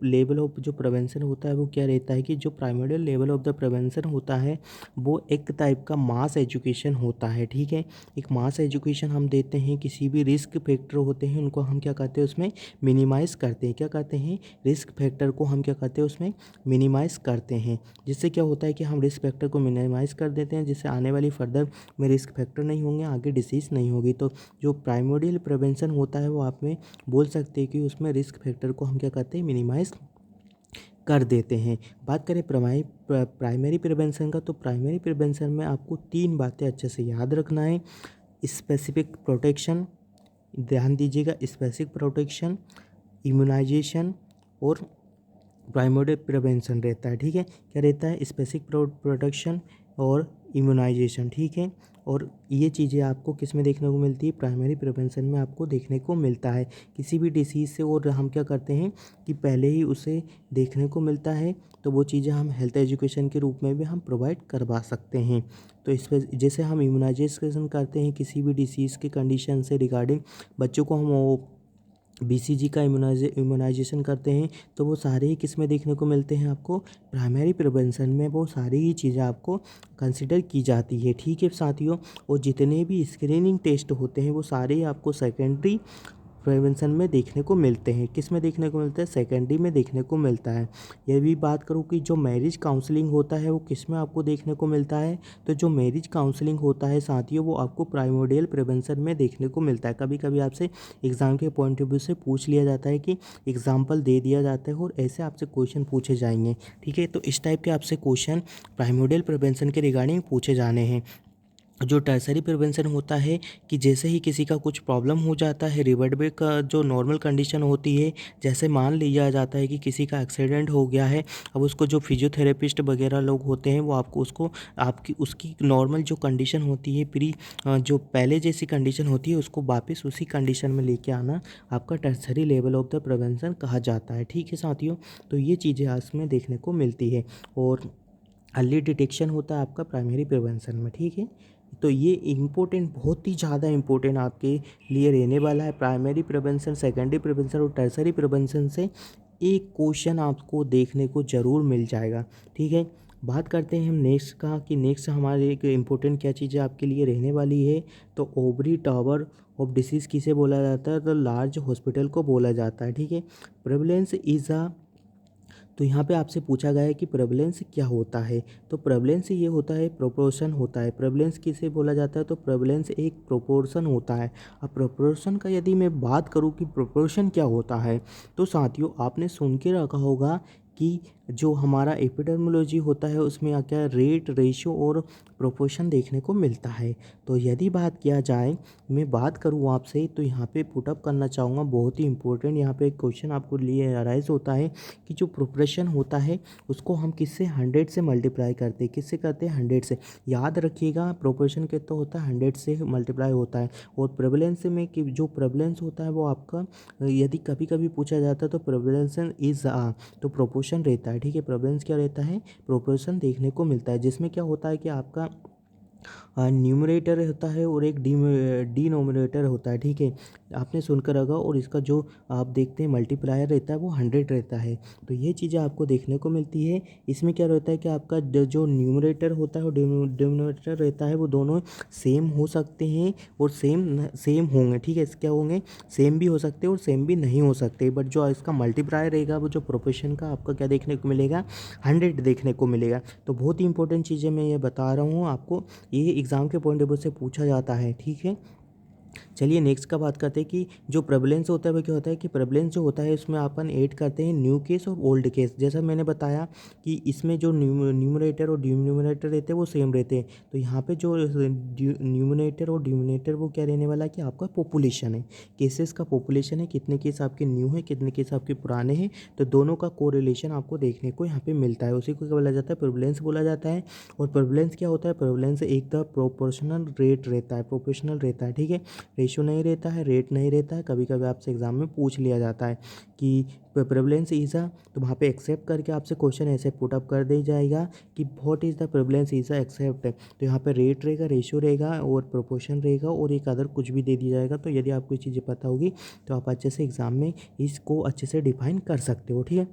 लेवल ऑफ जो प्रिवेंशन होता है वो क्या रहता है कि जो primordial level of the prevention होता है वो एक टाइप का मास एजुकेशन होता है। ठीक है, एक मास एजुकेशन हम देते हैं, किसी भी रिस्क फैक्टर होते हैं उनको हम क्या करते हैं? उसमें मिनिमाइज़ करते हैं। क्या करते हैं? रिस्क फैक्टर को हम क्या करते हैं? उसमें मिनिमाइज़ करते हैं, जिससे क्या होता है कि हम रिस्क फैक्टर को मिनिमाइज़ कर देते हैं, जिससे आने वाली फर्दर में रिस्क फैक्टर नहीं होंगे, आगे डिसीज़ नहीं होगी। तो जो प्राइमोडियल प्रिवेंशन होता है वो आप में बोल सकते हैं कि उसमें रिस्क फैक्टर को हम क्या करते हैं? मिनिमाइज़ कर देते हैं। बात करें प्राइमरी प्रिवेंशन का, तो प्राइमरी प्रिवेंशन में आपको 3 बातें अच्छे से याद रखना है। स्पेसिफिक प्रोटेक्शन, ध्यान दीजिएगा, स्पेसिफिक प्रोटेक्शन, इम्यूनाइजेशन और प्राइमरी प्रिवेंशन रहता है। ठीक है, क्या रहता है? स्पेसिफिक प्रोटेक्शन और इम्यूनाइजेशन। ठीक है, और ये चीज़ें आपको किस में देखने को मिलती है? प्राइमरी प्रिवेंशन में आपको देखने को मिलता है किसी भी डिसीज़ से। और हम क्या करते हैं कि पहले ही उसे देखने को मिलता है, तो वो चीज़ें हम हेल्थ एजुकेशन के रूप में भी हम प्रोवाइड करवा सकते हैं। तो इस पर जैसे हम इम्यूनाइजेशन करते हैं किसी भी डिसीज़ के कंडीशन से रिगार्डिंग, बच्चों को हम BCG का इम्यूनाइजेशन करते हैं, तो वो सारे ही किस में देखने को मिलते हैं? आपको प्राइमरी प्रिवेंशन में वो सारी ही चीज़ें आपको कंसिडर की जाती है। ठीक है साथियों, और जितने भी स्क्रीनिंग टेस्ट होते हैं वो सारे ही आपको सेकेंडरी प्रिवेंशन में देखने को मिलते हैं। किस में देखने को मिलता है? सेकेंडरी में देखने को मिलता है। यह भी बात करूँ कि जो मैरिज काउंसलिंग होता है वो किस में आपको देखने को मिलता है? तो जो मैरिज काउंसलिंग होता है साथियों, वो आपको प्राइमोडियल प्रिवेंशन में देखने को मिलता है। कभी कभी आपसे एग्ज़ाम के पॉइंट ऑफ व्यू से पूछ लिया जाता है कि एग्जाम्पल दे दिया जाता है और ऐसे आपसे क्वेश्चन पूछे जाएंगे। ठीक है, तो इस टाइप के आपसे क्वेश्चन प्राइमोडियल प्रिवेंशन के रिगार्डिंग पूछे जाने हैं। जो टर्सरी प्रिवेंशन होता है कि जैसे ही किसी का कुछ प्रॉब्लम हो जाता है, रिवर्ट बैक का जो नॉर्मल कंडीशन होती है, जैसे मान लिया जाता है कि किसी का एक्सीडेंट हो गया है, अब उसको जो फिजियोथेरेपिस्ट वगैरह लोग होते हैं वो आपको उसको आपकी उसकी नॉर्मल जो कंडीशन होती है जो पहले जैसी कंडीशन होती है उसको वापस उसी कंडीशन में लेके आना आपका tertiary level of the prevention कहा जाता है। ठीक है साथियों, तो ये चीज़ें इसमें देखने को मिलती है और अर्ली डिटेक्शन होता है आपका प्राइमरी प्रिवेंशन में। ठीक है, तो ये इम्पोर्टेंट, बहुत ही ज़्यादा इम्पोर्टेंट आपके लिए रहने वाला है। प्राइमरी प्रिवेंशन, सेकेंडरी प्रिवेंशन और टर्सरी प्रिवेंशन से एक क्वेश्चन आपको देखने को ज़रूर मिल जाएगा। ठीक है, बात करते हैं हम नेक्स्ट का कि नेक्स्ट हमारे एक इम्पोर्टेंट क्या चीज़ें आपके लिए रहने वाली है। तो ओवरी टावर ऑफ डिसीज़ किसे बोला जाता है? तो लार्ज हॉस्पिटल को बोला जाता है। ठीक है, प्रेवलेंस इज़ अ, तो यहाँ पे आपसे पूछा गया है कि प्रेवलेंस क्या होता है? तो प्रेवलेंस ये होता है, प्रोपोर्शन होता है। प्रेवलेंस किसे बोला जाता है? तो प्रेवलेंस एक प्रोपोर्शन होता है। अब प्रोपोर्शन का यदि मैं बात करूँ कि प्रोपोर्शन क्या होता है, तो साथियों आपने सुन के रखा होगा कि जो हमारा एपिडेमियोलॉजी होता है उसमें क्या रेट, रेशियो और प्रोपोर्शन देखने को मिलता है। तो यदि बात किया जाए, मैं बात करूँ आपसे, तो यहाँ पे पुटअप करना चाहूँगा, बहुत ही इंपॉर्टेंट यहाँ पे एक क्वेश्चन आपको लिए अराइज होता है कि जो प्रोपोर्शन होता है उसको हम किससे 100 से मल्टीप्लाई करते हैं। किससे करते हैं? 100 से। याद रखिएगा प्रोपोर्शन कितना होता है? 100 से मल्टीप्लाई होता है। और प्रेवलेंस में कि जो प्रेवलेंस होता है वो आपका यदि कभी कभी पूछा जाता है तो प्रेवलेंस इज तो प्रोपोर्शन रहता है। ठीक है, प्रेवलेंस क्या रहता है? प्रोपोर्शन देखने को मिलता है, जिसमें क्या होता है कि आपका न्यूमरेटर होता है और एक डिनोमिनेटर होता है। ठीक है, आपने सुनकर होगा, और इसका जो आप देखते हैं मल्टीप्लायर रहता है वो 100 रहता है। तो ये चीज़ें आपको देखने को मिलती है। इसमें क्या रहता है कि आपका जो न्यूमरेटर होता है और डिनोमिनेटर रहता है वो दोनों सेम हो सकते हैं और सेम होंगे। ठीक है, क्या होंगे? सेम भी हो सकते हैं और सेम भी नहीं हो सकते। बट जो इसका मल्टीप्लायर रहेगा वो जो प्रोपोर्शन का आपका क्या देखने को मिलेगा? 100 देखने को मिलेगा। तो बहुत ही इंपॉर्टेंट चीज़ें मैं ये बता रहा हूँ आपको, ये एग्ज़ाम के पॉइंट ऑफ व्यू से पूछा जाता है। ठीक है, चलिए नेक्स्ट का बात करते हैं कि जो प्रेवलेंस होता है वो क्या होता है कि प्रेवलेंस जो होता है उसमें अपन ऐड करते हैं न्यू केस और ओल्ड केस। जैसा मैंने बताया कि इसमें जो न्यूमरेटर और डिनोमिनेटर रहते हैं वो सेम रहते हैं। तो यहाँ पे जो न्यूमरेटर और डिनोमिनेटर वो क्या रहने वाला है कि आपका पॉपुलेशन है, केसेस का पॉपुलेशन है, कितने केस आपके न्यू हैं, कितने केस आपके पुराने हैं। तो दोनों का कोरिलेशन आपको देखने को यहाँ पे मिलता है, उसी को क्या बोला जाता है? प्रेवलेंस बोला जाता है। और प्रेवलेंस क्या होता है? प्रेवलेंस एक द प्रोपोर्शनल रेट रहता है, प्रोपोर्शनल रहता है। ठीक है, रेशो नहीं रहता है, रेट नहीं रहता है। कभी कभी आपसे एग्जाम में पूछ लिया जाता है कि प्रेवलेंस इज़ अ, तो वहाँ पे एक्सेप्ट करके आपसे क्वेश्चन ऐसे पुटअप कर दिया जाएगा कि what is the prevalence is a except. तो यहाँ पे रेट रहेगा, रेशो रहेगा और प्रोपोर्शन रहेगा और एक अदर कुछ भी दे दिया जाएगा। तो यदि आपको ये चीज़ें पता होगी तो आप अच्छे से एग्ज़ाम में इसको अच्छे से डिफाइन कर सकते हो। ठीक है,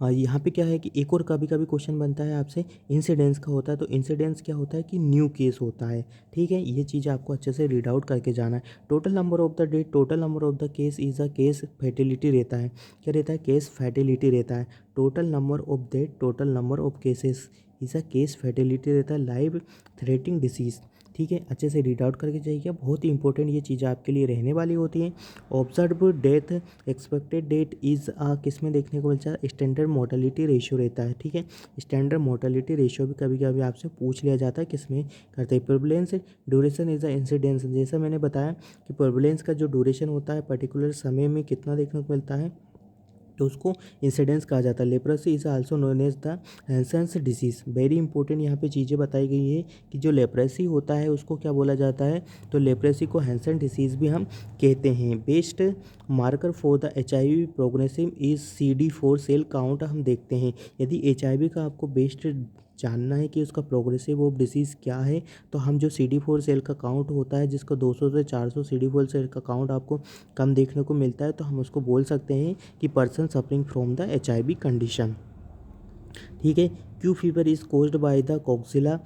यहाँ पे क्या है कि एक और कभी कभी क्वेश्चन बनता है आपसे इंसिडेंस का होता है। तो इंसिडेंस क्या होता है कि न्यू केस होता है। ठीक है, ये चीज़ आपको अच्छे से रीड आउट करके जाना है। Total number of the death, total number of the case is a case fatality रहता है। क्या रहता है? केस फैटिलिटी रहता है। Total number of death, total number of cases is a case fatality रहता है। Life threatening disease. ठीक है, अच्छे से रीड आउट करके जाइए, बहुत ही इंपॉर्टेंट ये चीज़ें आपके लिए रहने वाली होती हैं। Observe death, expected that is किस में देखने को मिलता है? स्टैंडर्ड मोर्टेलिटी रेशियो रहता है। ठीक है, स्टैंडर्ड मोर्टेलिटी रेशियो भी कभी कभी आपसे पूछ लिया जाता है, किस में करते हैं? Prevalence duration is the incidence. जैसा मैंने बताया कि प्रेवलेंस का जो ड्यूरेशन होता है पर्टिकुलर समय में कितना देखने को मिलता है, तो उसको इंसिडेंस कहा जाता है। Leprosy is also known as the Hansen's disease. Very important यहाँ पे चीज़ें बताई गई है कि जो लेप्रेसी होता है उसको क्या बोला जाता है? तो लेप्रेसी को हैंसेन डिसीज़ भी हम कहते हैं। Best marker for the HIV progressive is CD4 cell count हम देखते हैं। यदि HIV का आपको बेस्ट जानना है कि उसका प्रोग्रेसिव ऑफ डिसीज़ क्या है, तो हम जो CD4 सेल का काउंट होता है जिसको 200 से 400 CD4 सेल का काउंट आपको कम देखने को मिलता है, तो हम उसको बोल सकते हैं कि person suffering from the HIV condition. ठीक है, Q fever is caused by the Coxiella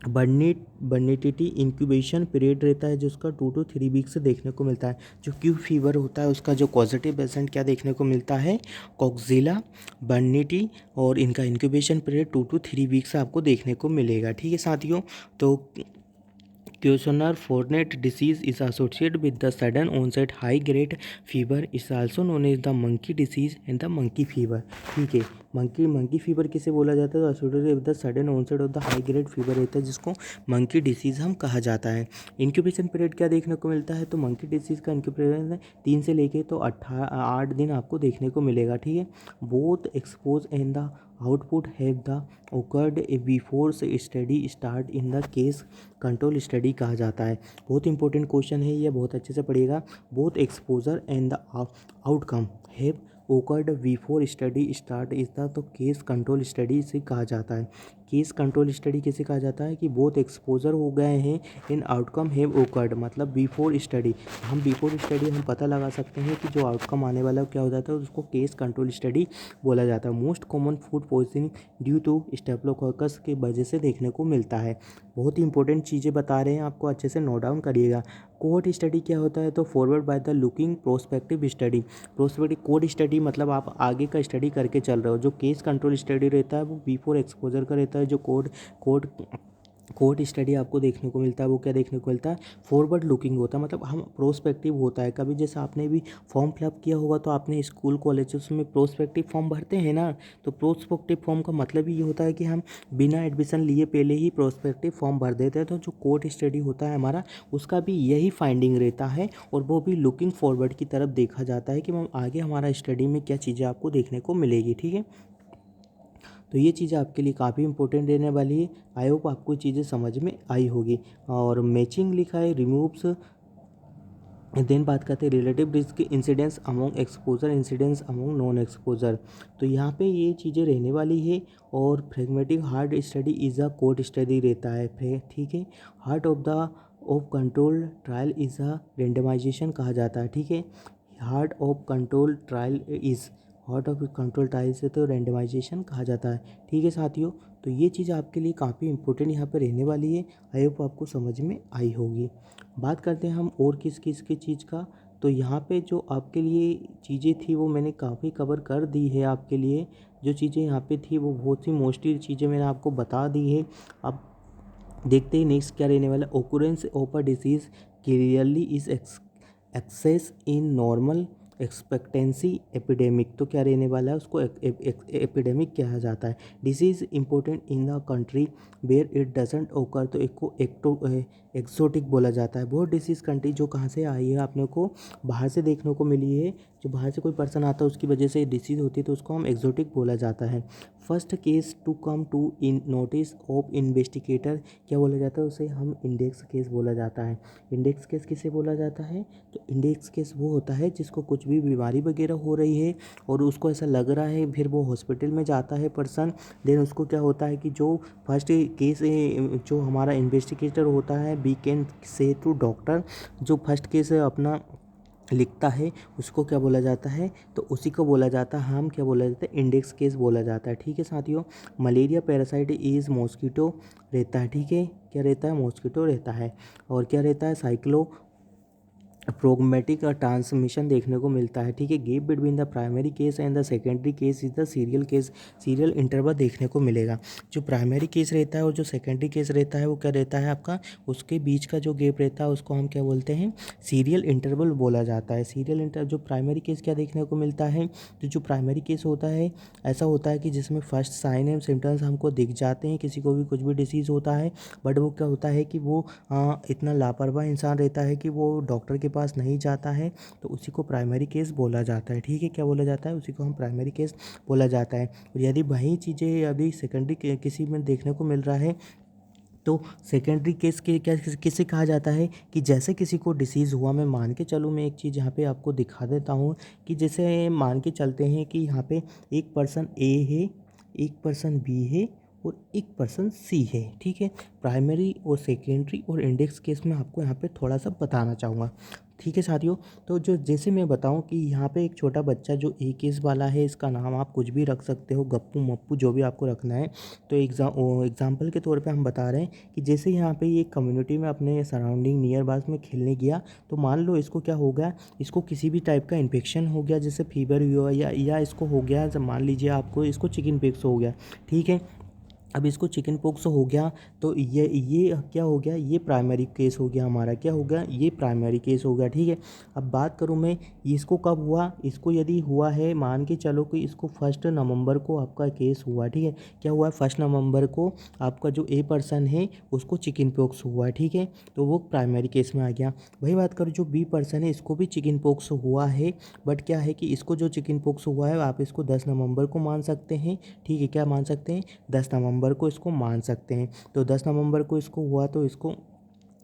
burnetii incubation period रहता है, जो उसका 2 to 3 वीक से देखने को मिलता है। जो क्यू फीवर होता है उसका जो पॉजिटिव एजेंट क्या देखने को मिलता है, कॉक्सिला बर्निटी, और इनका इंक्यूबेशन पीरियड 2 to 3 वीक से आपको देखने को मिलेगा। ठीक है साथियों, तो Kyasanur forest disease is associated with the sudden onset high grade fever is also known as the monkey disease and the monkey fever. ठीक है, मंकी फीवर किसे बोला जाता है, तो associated with the sudden onset of the high grade fever रहता है, जिसको मंकी डिसीज हम कहा जाता है। इंक्यूबेशन पीरियड क्या देखने को मिलता है, तो मंकी डिसीज का इंक्यूबेशन 3 से लेके तो 8 दिन आपको देखने को मिलेगा। ठीक है, both expose and the output have the occurred before study start in the case control study कहा जाता है। बहुत इंपॉर्टेंट क्वेश्चन है ये, बहुत अच्छे से पढ़िएगा। Both exposure and the outcome have occurred before study start is the, तो केस कंट्रोल स्टडी से कहा जाता है। केस कंट्रोल स्टडी किसे कहा जाता है कि बोथ एक्सपोजर हो गए हैं इन आउटकम हैव ओकर्ड, मतलब बिफोर स्टडी। हम बिफोर स्टडी हम पता लगा सकते हैं कि जो आउटकम आने वाला है क्या हो जाता है, उसको केस कंट्रोल स्टडी बोला जाता है। Most common food poisoning due to staphylococcus की वजह से देखने को मिलता है। बहुत ही इंपॉर्टेंट चीज़ें बता रहे हैं आपको, अच्छे से नोट डाउन करिएगा। कोड स्टडी क्या होता है, तो forward by the looking prospective study. Prospective code study मतलब आप आगे का स्टडी करके चल रहे हो। जो केस कंट्रोल स्टडी रहता है वो बिफोर एक्सपोजर का रहता है। जो कोड कोड स्टडी आपको देखने को मिलता है वो क्या देखने को मिलता है, फॉरवर्ड लुकिंग होता है, मतलब हम प्रोस्पेक्टिव होता है। कभी जैसे आपने भी फॉर्म फिलअप किया होगा तो आपने स्कूल कॉलेजेस में प्रोस्पेक्टिव फॉर्म भरते हैं ना, तो प्रोस्पेक्टिव फॉर्म का मतलब ये होता है कि हम बिना एडमिशन लिए पहले ही प्रोस्पेक्टिव फॉर्म भर देते हैं। तो जो कोड स्टडी होता है हमारा, उसका भी यही फाइंडिंग रहता है, और वो भी लुकिंग फॉरवर्ड की तरफ देखा जाता है कि हम आगे हमारा स्टडी में क्या चीज़ें आपको देखने को मिलेगी। ठीक है, तो ये चीज़ें आपके लिए काफ़ी इंपॉर्टेंट रहने वाली है। आई होप आपको चीज़ें समझ में आई होगी। और मैचिंग लिखा है रिमूव्स, देन बात करते हैं relative risk incidence among exposure incidence among non exposure. तो यहाँ पे ये चीज़ें रहने वाली है। और Framingham heart study is a cohort study रहता है। ठीक है, heart of control trial is a randomisation कहा जाता है। ठीक है, heart of control trial is, heart of control trial से तो रेंडमाइजेशन कहा जाता है। ठीक है साथियों, तो ये चीज़ आपके लिए काफ़ी इंपॉर्टेंट यहाँ पे रहने वाली है। आई होप आपको समझ में आई होगी। बात करते हैं हम और किस किस की चीज़ का। तो यहाँ पे जो आपके लिए चीज़ें थी वो मैंने काफ़ी कवर कर दी है आपके लिए। जो चीज़ें यहाँ पे थी वो बहुत सी मोस्टली चीज़ें मैंने आपको बता दी है। अब देखते हैं नेक्स्ट क्या रहने वाला। Occurrence of a disease clearly is excess in normal expectancy epidemic. तो क्या रहने वाला है, उसको एपिडेमिक कहा जाता है। Disease important in the country where it doesn't occur, तो इसको एक्सोटिक बोला जाता है। बहुत डिसीज़ कंट्री जो कहाँ से आई है आपने को बाहर से देखने को मिली है, जो बाहर से कोई पर्सन आता है उसकी वजह से डिसीज़ होती है, तो उसको हम एक्सोटिक बोला जाता है। First case to come to in notice of investigator क्या बोला जाता है, उसे हम इंडेक्स केस बोला जाता है। इंडेक्स केस किसे बोला जाता है, तो इंडेक्स केस वो होता है जिसको कुछ भी बीमारी वगैरह हो रही है और उसको ऐसा लग रहा है, फिर वो हॉस्पिटल में जाता है पर्सन। देन उसको क्या होता है कि जो फर्स्ट केस जो हमारा इन्वेस्टिगेटर होता है, we can say to doctor, जो फर्स्ट केस अपना लिखता है उसको क्या बोला जाता है, तो उसी को बोला जाता है, हम क्या बोला जाता है, इंडेक्स केस बोला जाता है। ठीक है साथियों, मलेरिया पैरासाइट इज मॉस्किटो रहता है। ठीक है, क्या रहता है, मॉस्किटो रहता है। और क्या रहता है, साइक्लो प्रोग्मेटिक ट्रांसमिशन देखने को मिलता है। ठीक है, gap between the primary case and the secondary case is the serial case, serial interval देखने को मिलेगा। जो प्राइमरी केस रहता है और जो सेकेंडरी केस रहता है वो क्या रहता है आपका, उसके बीच का जो गैप रहता है उसको हम क्या बोलते हैं, सीरियल इंटरवल बोला जाता है। सीरियल इंटर जो प्राइमरी केस क्या देखने को मिलता है, तो जो प्राइमरी केस होता है ऐसा होता है कि जिसमें फर्स्ट साइन एंड सिम्टम्स हमको दिख जाते हैं, किसी को भी कुछ भी डिसीज़ होता है, बट वो क्या होता है कि वो इतना लापरवाह इंसान रहता है कि वो डॉक्टर के पास नहीं जाता है, तो उसी को प्राइमरी केस बोला जाता है। ठीक है, क्या बोला जाता है, उसी को हम प्राइमरी केस बोला जाता है। और यदि वही चीज़ें अभी सेकेंडरी किसी में देखने को मिल रहा है, तो सेकेंडरी केस के क्या किसे कहा जाता है, कि जैसे किसी को डिसीज़ हुआ, मैं मान के चलूँ, मैं एक चीज़ यहाँ पे आपको दिखा देता हूँ कि जैसे मान के चलते हैं कि यहाँ पे एक पर्सन ए है, एक पर्सन बी है और एक पर्सन सी है। ठीक है, प्राइमरी और सेकेंडरी और इंडेक्स केस में आपको यहाँ पे थोड़ा सा बताना चाहूँगा। ठीक है साथियों। तो जो जैसे मैं बताऊं कि यहाँ पे एक छोटा बच्चा जो ए केस वाला है, इसका नाम आप कुछ भी रख सकते हो, गप्पू मप्पू जो भी आपको रखना है। तो एग्जाम्पल के तौर पे हम बता रहे हैं कि जैसे यहाँ पे ये कम्युनिटी में अपने सराउंडिंग नियर बास में खेलने गया, तो मान लो इसको क्या हो गया, इसको किसी भी टाइप का इन्फेक्शन हो गया, जैसे फीवर हुआ या इसको हो गया, मान लीजिए आपको इसको चिकन पॉक्स हो गया। ठीक है, अब इसको चिकन पॉक्स हो गया, तो ये क्या हो गया, ये प्राइमरी केस हो गया हमारा, क्या हो गया, ये प्राइमरी केस हो गया। ठीक है, अब बात करूँ मैं इसको कब हुआ, इसको यदि हुआ है, मान के चलो कि इसको 1 नवंबर को आपका केस हुआ। ठीक है, क्या हुआ है, 1 नवंबर को आपका जो ए पर्सन है उसको चिकन पॉक्स हुआ है। ठीक है, तो वो प्राइमरी केस में आ गया। वही बात करो जो बी पर्सन है, इसको भी चिकन पॉक्स हुआ है, बट क्या है कि इसको जो चिकन पॉक्स हुआ है आप इसको 10 नवंबर को मान सकते हैं। ठीक है, क्या मान सकते हैं, 10 नवंबर को इसको मान सकते हैं। तो 10 नवंबर को इसको हुआ तो इसको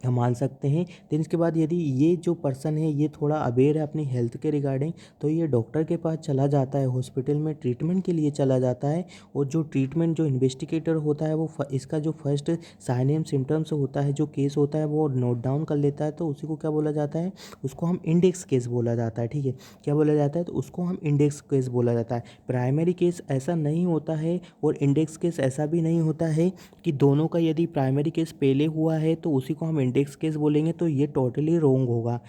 हम मान सकते हैं। देन इसके बाद यदि ये जो पर्सन है ये थोड़ा अवेयर है अपनी हेल्थ के रिगार्डिंग, तो ये डॉक्टर के पास चला जाता है, हॉस्पिटल में ट्रीटमेंट के लिए चला जाता है। और जो ट्रीटमेंट जो इन्वेस्टिगेटर होता है वो इसका जो फर्स्ट साइन एंड सिम्टम्स होता है, जो केस होता है वो नोट डाउन कर लेता है। तो उसी को क्या बोला जाता है, उसको हम इंडेक्स केस बोला जाता है। ठीक है, क्या बोला जाता है, तो उसको हम इंडेक्स केस बोला जाता है। प्राइमरी केस ऐसा नहीं होता है और इंडेक्स केस ऐसा भी नहीं होता है कि दोनों का यदि प्राइमरी केस पहले हुआ है तो उसी को हम इंडेक्स केस बोलेंगे, तो ये टोटली रॉन्ग होगा।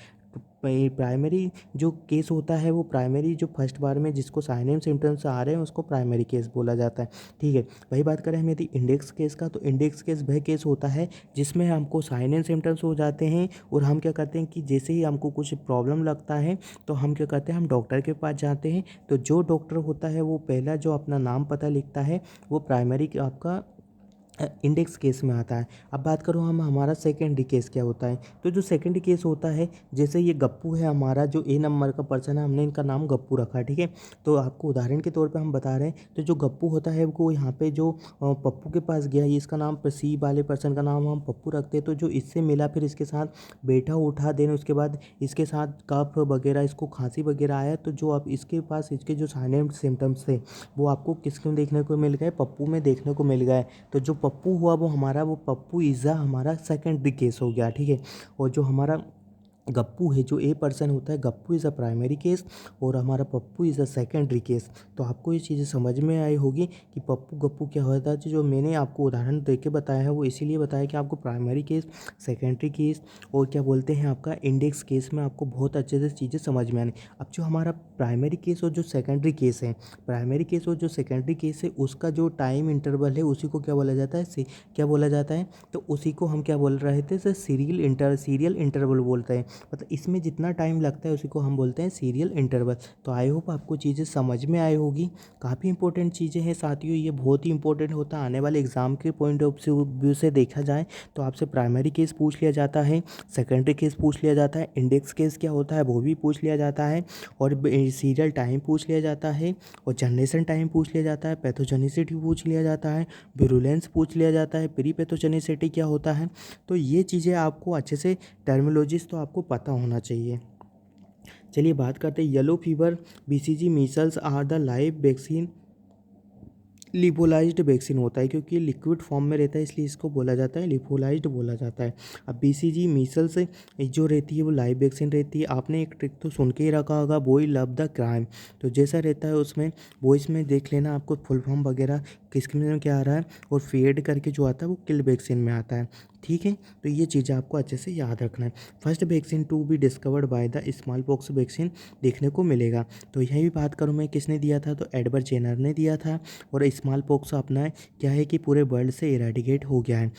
प्राइमरी जो केस होता है वो प्राइमरी जो फर्स्ट बार में जिसको साइन एंड सिम्टम्स आ रहे हैं उसको प्राइमरी केस बोला जाता है। ठीक है, वही बात करें हम यदि इंडेक्स केस का, तो इंडेक्स केस वह केस होता है जिसमें हमको साइन एंड सिम्टम्स हो जाते हैं और हम क्या करते हैं कि जैसे ही हमको कुछ प्रॉब्लम लगता है तो हम क्या करते हैं, हम डॉक्टर के पास जाते हैं। तो जो डॉक्टर होता है वो पहला जो अपना नाम पता लिखता है वो प्राइमरी आपका इंडेक्स केस में आता है। अब बात करूँ हम हमारा सेकेंडरी केस क्या होता है, तो जो सेकेंडरी केस होता है, जैसे ये गप्पू है हमारा जो ए नंबर का पर्सन है, हमने इनका नाम गप्पू रखा। ठीक है, तो आपको उदाहरण के तौर पे हम बता रहे हैं, तो जो गप्पू होता है वो यहाँ पे जो पप्पू के पास गया, ये इसका नाम सी वाले पर्सन का नाम हम पप्पू रखते हैं। तो जो इससे मिला फिर इसके साथ बैठा उठा, देन उसके बाद इसके साथ कफ वगैरह, इसको खांसी वगैरह आया, तो जो आप इसके पास इसके जो साइन एंड सिम्टम्स थे वो आपको किसमें देखने को मिल गए, पप्पू में देखने को मिल गए। तो जो पप्पू हुआ वो पप्पू इज़ा हमारा सेकेंडरी केस हो गया। ठीक है, और जो हमारा गप्पू है, जो ए पर्सन होता है, Gappu is a primary case और हमारा Pappu is a secondary case. तो आपको ये चीज़ें समझ में आई होगी कि पप्पू गप्पू क्या होता है। जो मैंने आपको उदाहरण दे के बताया है वो इसीलिए बताया कि आपको प्राइमरी केस, सेकेंडरी केस और क्या बोलते हैं आपका इंडेक्स केस में आपको बहुत अच्छे से चीज़ें समझ में आनी। अब जो हमारा प्राइमरी केस और जो सेकेंडरी केस है, प्राइमरी केस और जो सेकेंडरी केस है उसका जो टाइम इंटरवल है उसी को क्या बोला जाता है, क्या बोला जाता है, तो उसी को हम क्या बोल रहे थे, सर सीरियल इंटरवल बोलते हैं। मतलब इसमें जितना टाइम लगता है उसी को हम बोलते हैं सीरियल इंटरवल। तो आई होप आपको चीज़ें समझ में आई होगी। काफ़ी इंपॉर्टेंट चीज़ें हैं साथियों, ये बहुत ही इंपॉर्टेंट होता है आने वाले एग्जाम के पॉइंट ऑफ व्यू से देखा जाए तो आपसे प्राइमरी केस पूछ लिया जाता है, सेकेंडरी केस पूछ लिया जाता है, इंडेक्स केस क्या होता है वो भी पूछ लिया जाता है, और सीरियल टाइम पूछ लिया जाता है, और जनरेशन टाइम पूछ लिया जाता है, पैथोजेनिसिटी पूछ लिया जाता है, विरुलेंस पूछ लिया जाता है, प्री पैथोजेनिसिटी क्या होता है। तो ये चीज़ें आपको अच्छे से टर्मिनोलॉजीज तो आपको पता होना चाहिए। चलिए बात करते हैं yellow fever, BCG, measles are the live vaccine, lyophilised vaccine होता है क्योंकि ये लिक्विड फॉर्म में रहता है इसलिए इसको बोला जाता है लिपोलाइज्ड बोला जाता है। अब बीसीजी मीसल्स जो रहती है वो लाइव वैक्सीन रहती है। आपने एक ट्रिक तो सुन के ही रखा होगा, बॉय लव द क्राइम, तो जैसा रहता है उसमें बॉयज़ में देख लेना आपको फुल फॉर्म वगैरह किसके में क्या आ रहा है, और फेड करके जो आता है वो किल वैक्सीन में आता है। ठीक है, तो ये चीज़ें आपको अच्छे से याद रखना है। First vaccine to be discovered by the smallpox vaccine देखने को मिलेगा। तो यही भी बात करूँ मैं किसने दिया था, तो एडवर्ड जेनर ने दिया था। और स्मॉल पॉक्स अपना क्या है कि पूरे वर्ल्ड से इरेडिकेट हो गया है।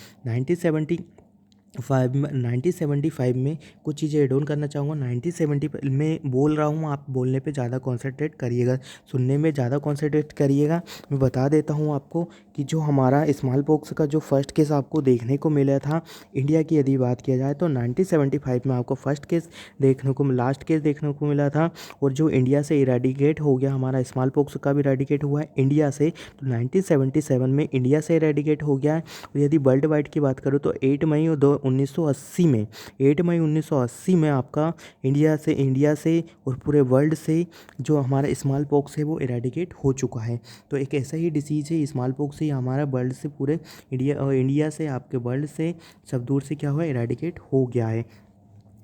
1975 में कुछ चीज़ें एड ऑन करना चाहूँगा। 1970 में बोल रहा हूँ, आप बोलने पे ज़्यादा कॉन्सेंट्रेट करिएगा, सुनने में ज़्यादा कॉन्सेंट्रेट करिएगा। मैं बता देता हूँ आपको कि जो हमारा स्मॉल पॉक्स का जो फर्स्ट केस आपको देखने को मिला था इंडिया की यदि बात किया जाए तो 1975 में आपको फर्स्ट केस देखने को, लास्ट केस देखने को मिला था। और जो इंडिया से इरेडिकेट हो गया, हमारा स्मॉल पॉक्स का भी इरेडिकेट हुआ है इंडिया से, तो 1977 में इंडिया से इरेडिकेट हो गया है। और यदि वर्ल्ड वाइड की बात करूँ तो 8 मई 1980 में, 8 मई 1980 में आपका इंडिया से और पूरे वर्ल्ड से जो हमारा स्मॉल पॉक्स है वो इरेडिकेट हो चुका है। तो एक ऐसा ही डिसीज़ है स्मॉल पॉक्स ही हमारा वर्ल्ड से पूरे इंडिया से आपके वर्ल्ड से सब दूर से क्या हुआ, इरेडिकेट हो गया है।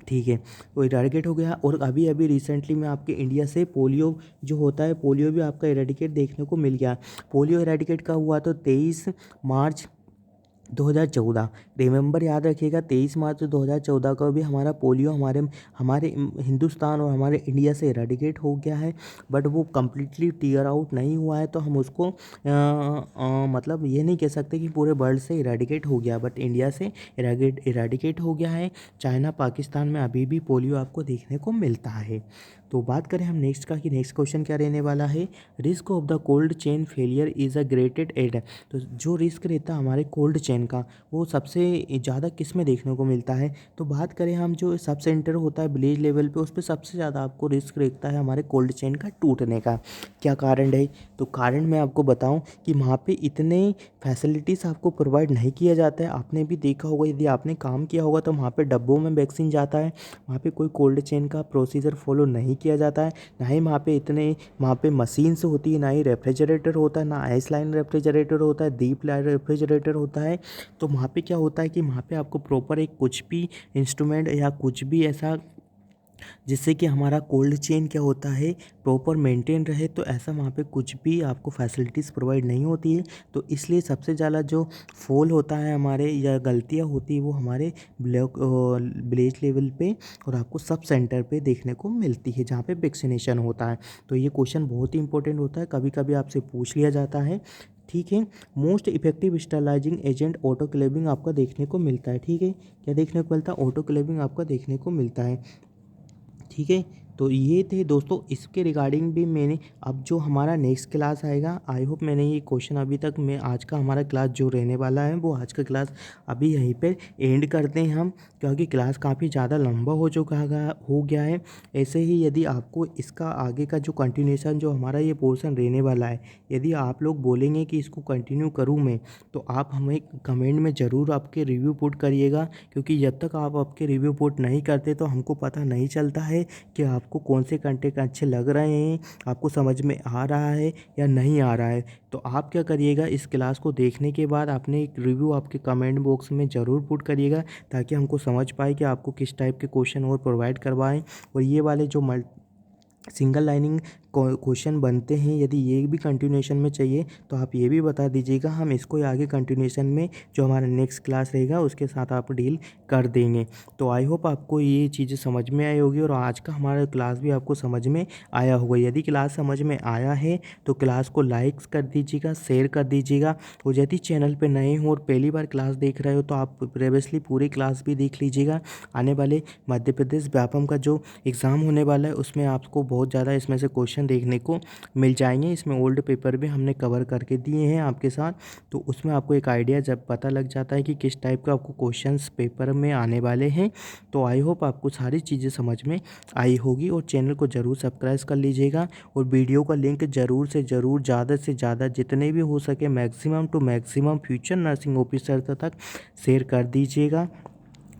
ठीक है, वो इरेडिकेट हो गया। और अभी अभी रिसेंटली में आपके इंडिया से पोलियो जो होता है, पोलियो भी आपका इरेडिकेट देखने को मिल गया। पोलियो इरेडिकेट का हुआ तो 23 मार्च 2014। रिमेंबर याद रखिएगा, 23 मार्च 2014 को भी हमारा पोलियो हमारे हमारे हिंदुस्तान और हमारे इंडिया से इरेडिकेट हो गया है। बट वो कम्प्लीटली टीयर आउट नहीं हुआ है, तो हम उसको मतलब ये नहीं कह सकते कि पूरे वर्ल्ड से इरेडिकेट हो गया, बट इंडिया से इरेडिकेट हो गया है। चाइना पाकिस्तान में अभी भी पोलियो आपको देखने को मिलता है। तो बात करें हम नेक्स्ट का कि नेक्स्ट क्वेश्चन क्या रहने वाला है। Risk of the cold chain failure is a ग्रेटेड एड। तो जो रिस्क रहता है हमारे कोल्ड चेन का, वो सबसे ज़्यादा किस में देखने को मिलता है। तो बात करें हम जो सब सेंटर होता है विलेज लेवल पे, उस पर सबसे ज़्यादा आपको रिस्क रहता है हमारे कोल्ड चेन का टूटने का। क्या कारण है? तो कारण मैं आपको बताऊं कि वहाँ पे इतने फैसिलिटीज़ आपको प्रोवाइड नहीं किया जाता है। आपने भी देखा होगा, यदि आपने काम किया होगा तो वहाँ पे डब्बों में वैक्सीन जाता है, वहाँ पे कोई कोल्ड चेन का प्रोसीजर फॉलो नहीं किया जाता है। ना ही वहाँ पे मशीन्स होती है, ना ही रेफ्रिजरेटर होता है, ना आइस लाइन रेफ्रिजरेटर होता है, डीप लाइन रेफ्रिजरेटर होता है। तो वहाँ पे क्या होता है कि वहाँ पे आपको प्रॉपर एक कुछ भी इंस्ट्रूमेंट या कुछ भी ऐसा जिससे कि हमारा कोल्ड चेन क्या होता है प्रॉपर मेंटेन रहे, तो ऐसा वहाँ पे कुछ भी आपको फैसिलिटीज़ प्रोवाइड नहीं होती है। तो इसलिए सबसे ज़्यादा जो फॉल होता है हमारे या गलतियाँ होती है वो हमारे विलेज लेवल पे और आपको सब सेंटर पे देखने को मिलती है जहाँ पे वैक्सीनेशन होता है। तो ये क्वेश्चन बहुत ही इंपॉर्टेंट होता है, कभी कभी आपसे पूछ लिया जाता है। ठीक है, most effective sterilising agent autoclaving आपका देखने को मिलता है। ठीक है, क्या देखने को मिलता है? ऑटोक्लेविंग आपका देखने को मिलता है। ठीक है, तो ये थे दोस्तों इसके रिगार्डिंग भी मैंने। अब जो हमारा नेक्स्ट क्लास आएगा, आई होप मैंने ये क्वेश्चन अभी तक मैं आज का हमारा क्लास जो रहने वाला है वो आज का क्लास अभी यहीं पे एंड करते हैं हम, क्योंकि क्लास काफ़ी ज़्यादा लंबा हो गया है। ऐसे ही यदि आपको इसका आगे का जो कंटिन्यूशन जो हमारा ये पोर्शन रहने वाला है, यदि आप लोग बोलेंगे कि इसको कंटिन्यू करूँ मैं, तो आप हमें कमेंट में ज़रूर आपके रिव्यू पुट करिएगा, क्योंकि जब तक आप आपके रिव्यू पुट नहीं करते तो हमको पता नहीं चलता है कि आपको कौन से कंटेंट अच्छे लग रहे हैं, आपको समझ में आ रहा है या नहीं आ रहा है। तो आप क्या करिएगा, इस क्लास को देखने के बाद अपने एक रिव्यू आपके कमेंट बॉक्स में ज़रूर पुट करिएगा, ताकि हमको समझ पाए कि आपको किस टाइप के क्वेश्चन और प्रोवाइड करवाएं। और ये वाले जो सिंगल लाइनिंग क्वेश्चन बनते हैं, यदि ये भी कंटिन्यूशन में चाहिए तो आप ये भी बता दीजिएगा, हम इसको आगे कंटिन्यूशन में जो हमारा नेक्स्ट क्लास रहेगा उसके साथ आप डील कर देंगे। तो आई होप आपको ये चीज़ें समझ में आई होगी और आज का हमारा क्लास भी आपको समझ में आया होगा। यदि क्लास समझ में आया है तो क्लास को लाइक कर दीजिएगा, शेयर कर दीजिएगा। और यदि चैनल पर नए हो और पहली बार क्लास देख रहे हो तो आप प्रीवियसली पूरी क्लास भी देख लीजिएगा। आने वाले मध्य प्रदेश व्यापम का जो एग्ज़ाम होने वाला है उसमें आपको बहुत ज़्यादा इसमें से क्वेश्चन देखने को मिल जाएंगे। इसमें ओल्ड पेपर भी हमने कवर करके दिए हैं आपके साथ, तो उसमें आपको एक आइडिया जब पता लग जाता है कि किस टाइप का आपको क्वेश्चंस पेपर में आने वाले हैं। तो आई होप आपको सारी चीज़ें समझ में आई होगी और चैनल को ज़रूर सब्सक्राइब कर लीजिएगा और वीडियो का लिंक ज़रूर से ज़रूर ज़्यादा से ज़्यादा जितने भी हो सके maximum to maximum future nursing officer तक शेयर कर दीजिएगा।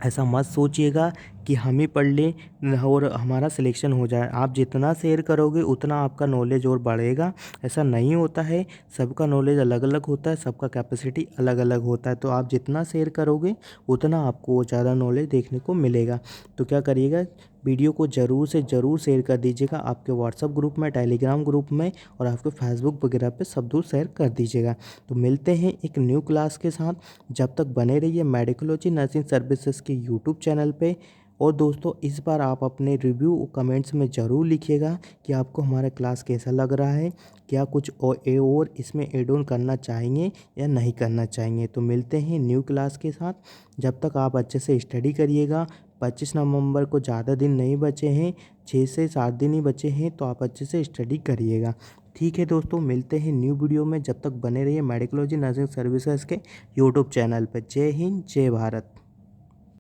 ऐसा मत सोचिएगा कि हम ही पढ़ लें और हमारा सिलेक्शन हो जाए। आप जितना शेयर करोगे उतना आपका नॉलेज और बढ़ेगा, ऐसा नहीं होता है। सबका नॉलेज अलग अलग होता है, सबका कैपेसिटी अलग अलग होता है। तो आप जितना शेयर करोगे उतना आपको ज़्यादा नॉलेज देखने को मिलेगा। तो क्या करिएगा, वीडियो को ज़रूर से ज़रूर शेयर कर दीजिएगा आपके व्हाट्सअप ग्रुप में, टेलीग्राम ग्रुप में और आपके फेसबुक वगैरह पे सब दूर शेयर कर दीजिएगा। तो मिलते हैं एक न्यू क्लास के साथ, जब तक बने रहिए मेडिकोलॉजी नर्सिंग सर्विसेज के यूट्यूब चैनल पे। और दोस्तों इस बार आप अपने रिव्यू कमेंट्स में ज़रूर लिखिएगा कि आपको हमारा क्लास कैसा लग रहा है, क्या कुछ और इसमें एड ऑन करना चाहेंगे या नहीं करना चाहेंगे। तो मिलते हैं न्यू क्लास के साथ, जब तक आप अच्छे से स्टडी करिएगा। 25 नवंबर को ज़्यादा दिन नहीं बचे हैं, 6 से 7 दिन ही बचे हैं, तो आप अच्छे से स्टडी करिएगा। ठीक है दोस्तों, मिलते हैं न्यू वीडियो में, जब तक बने रहिए मेडिकोलॉजी नर्सिंग सर्विसेज के यूट्यूब चैनल पर। जय हिंद, जय भारत।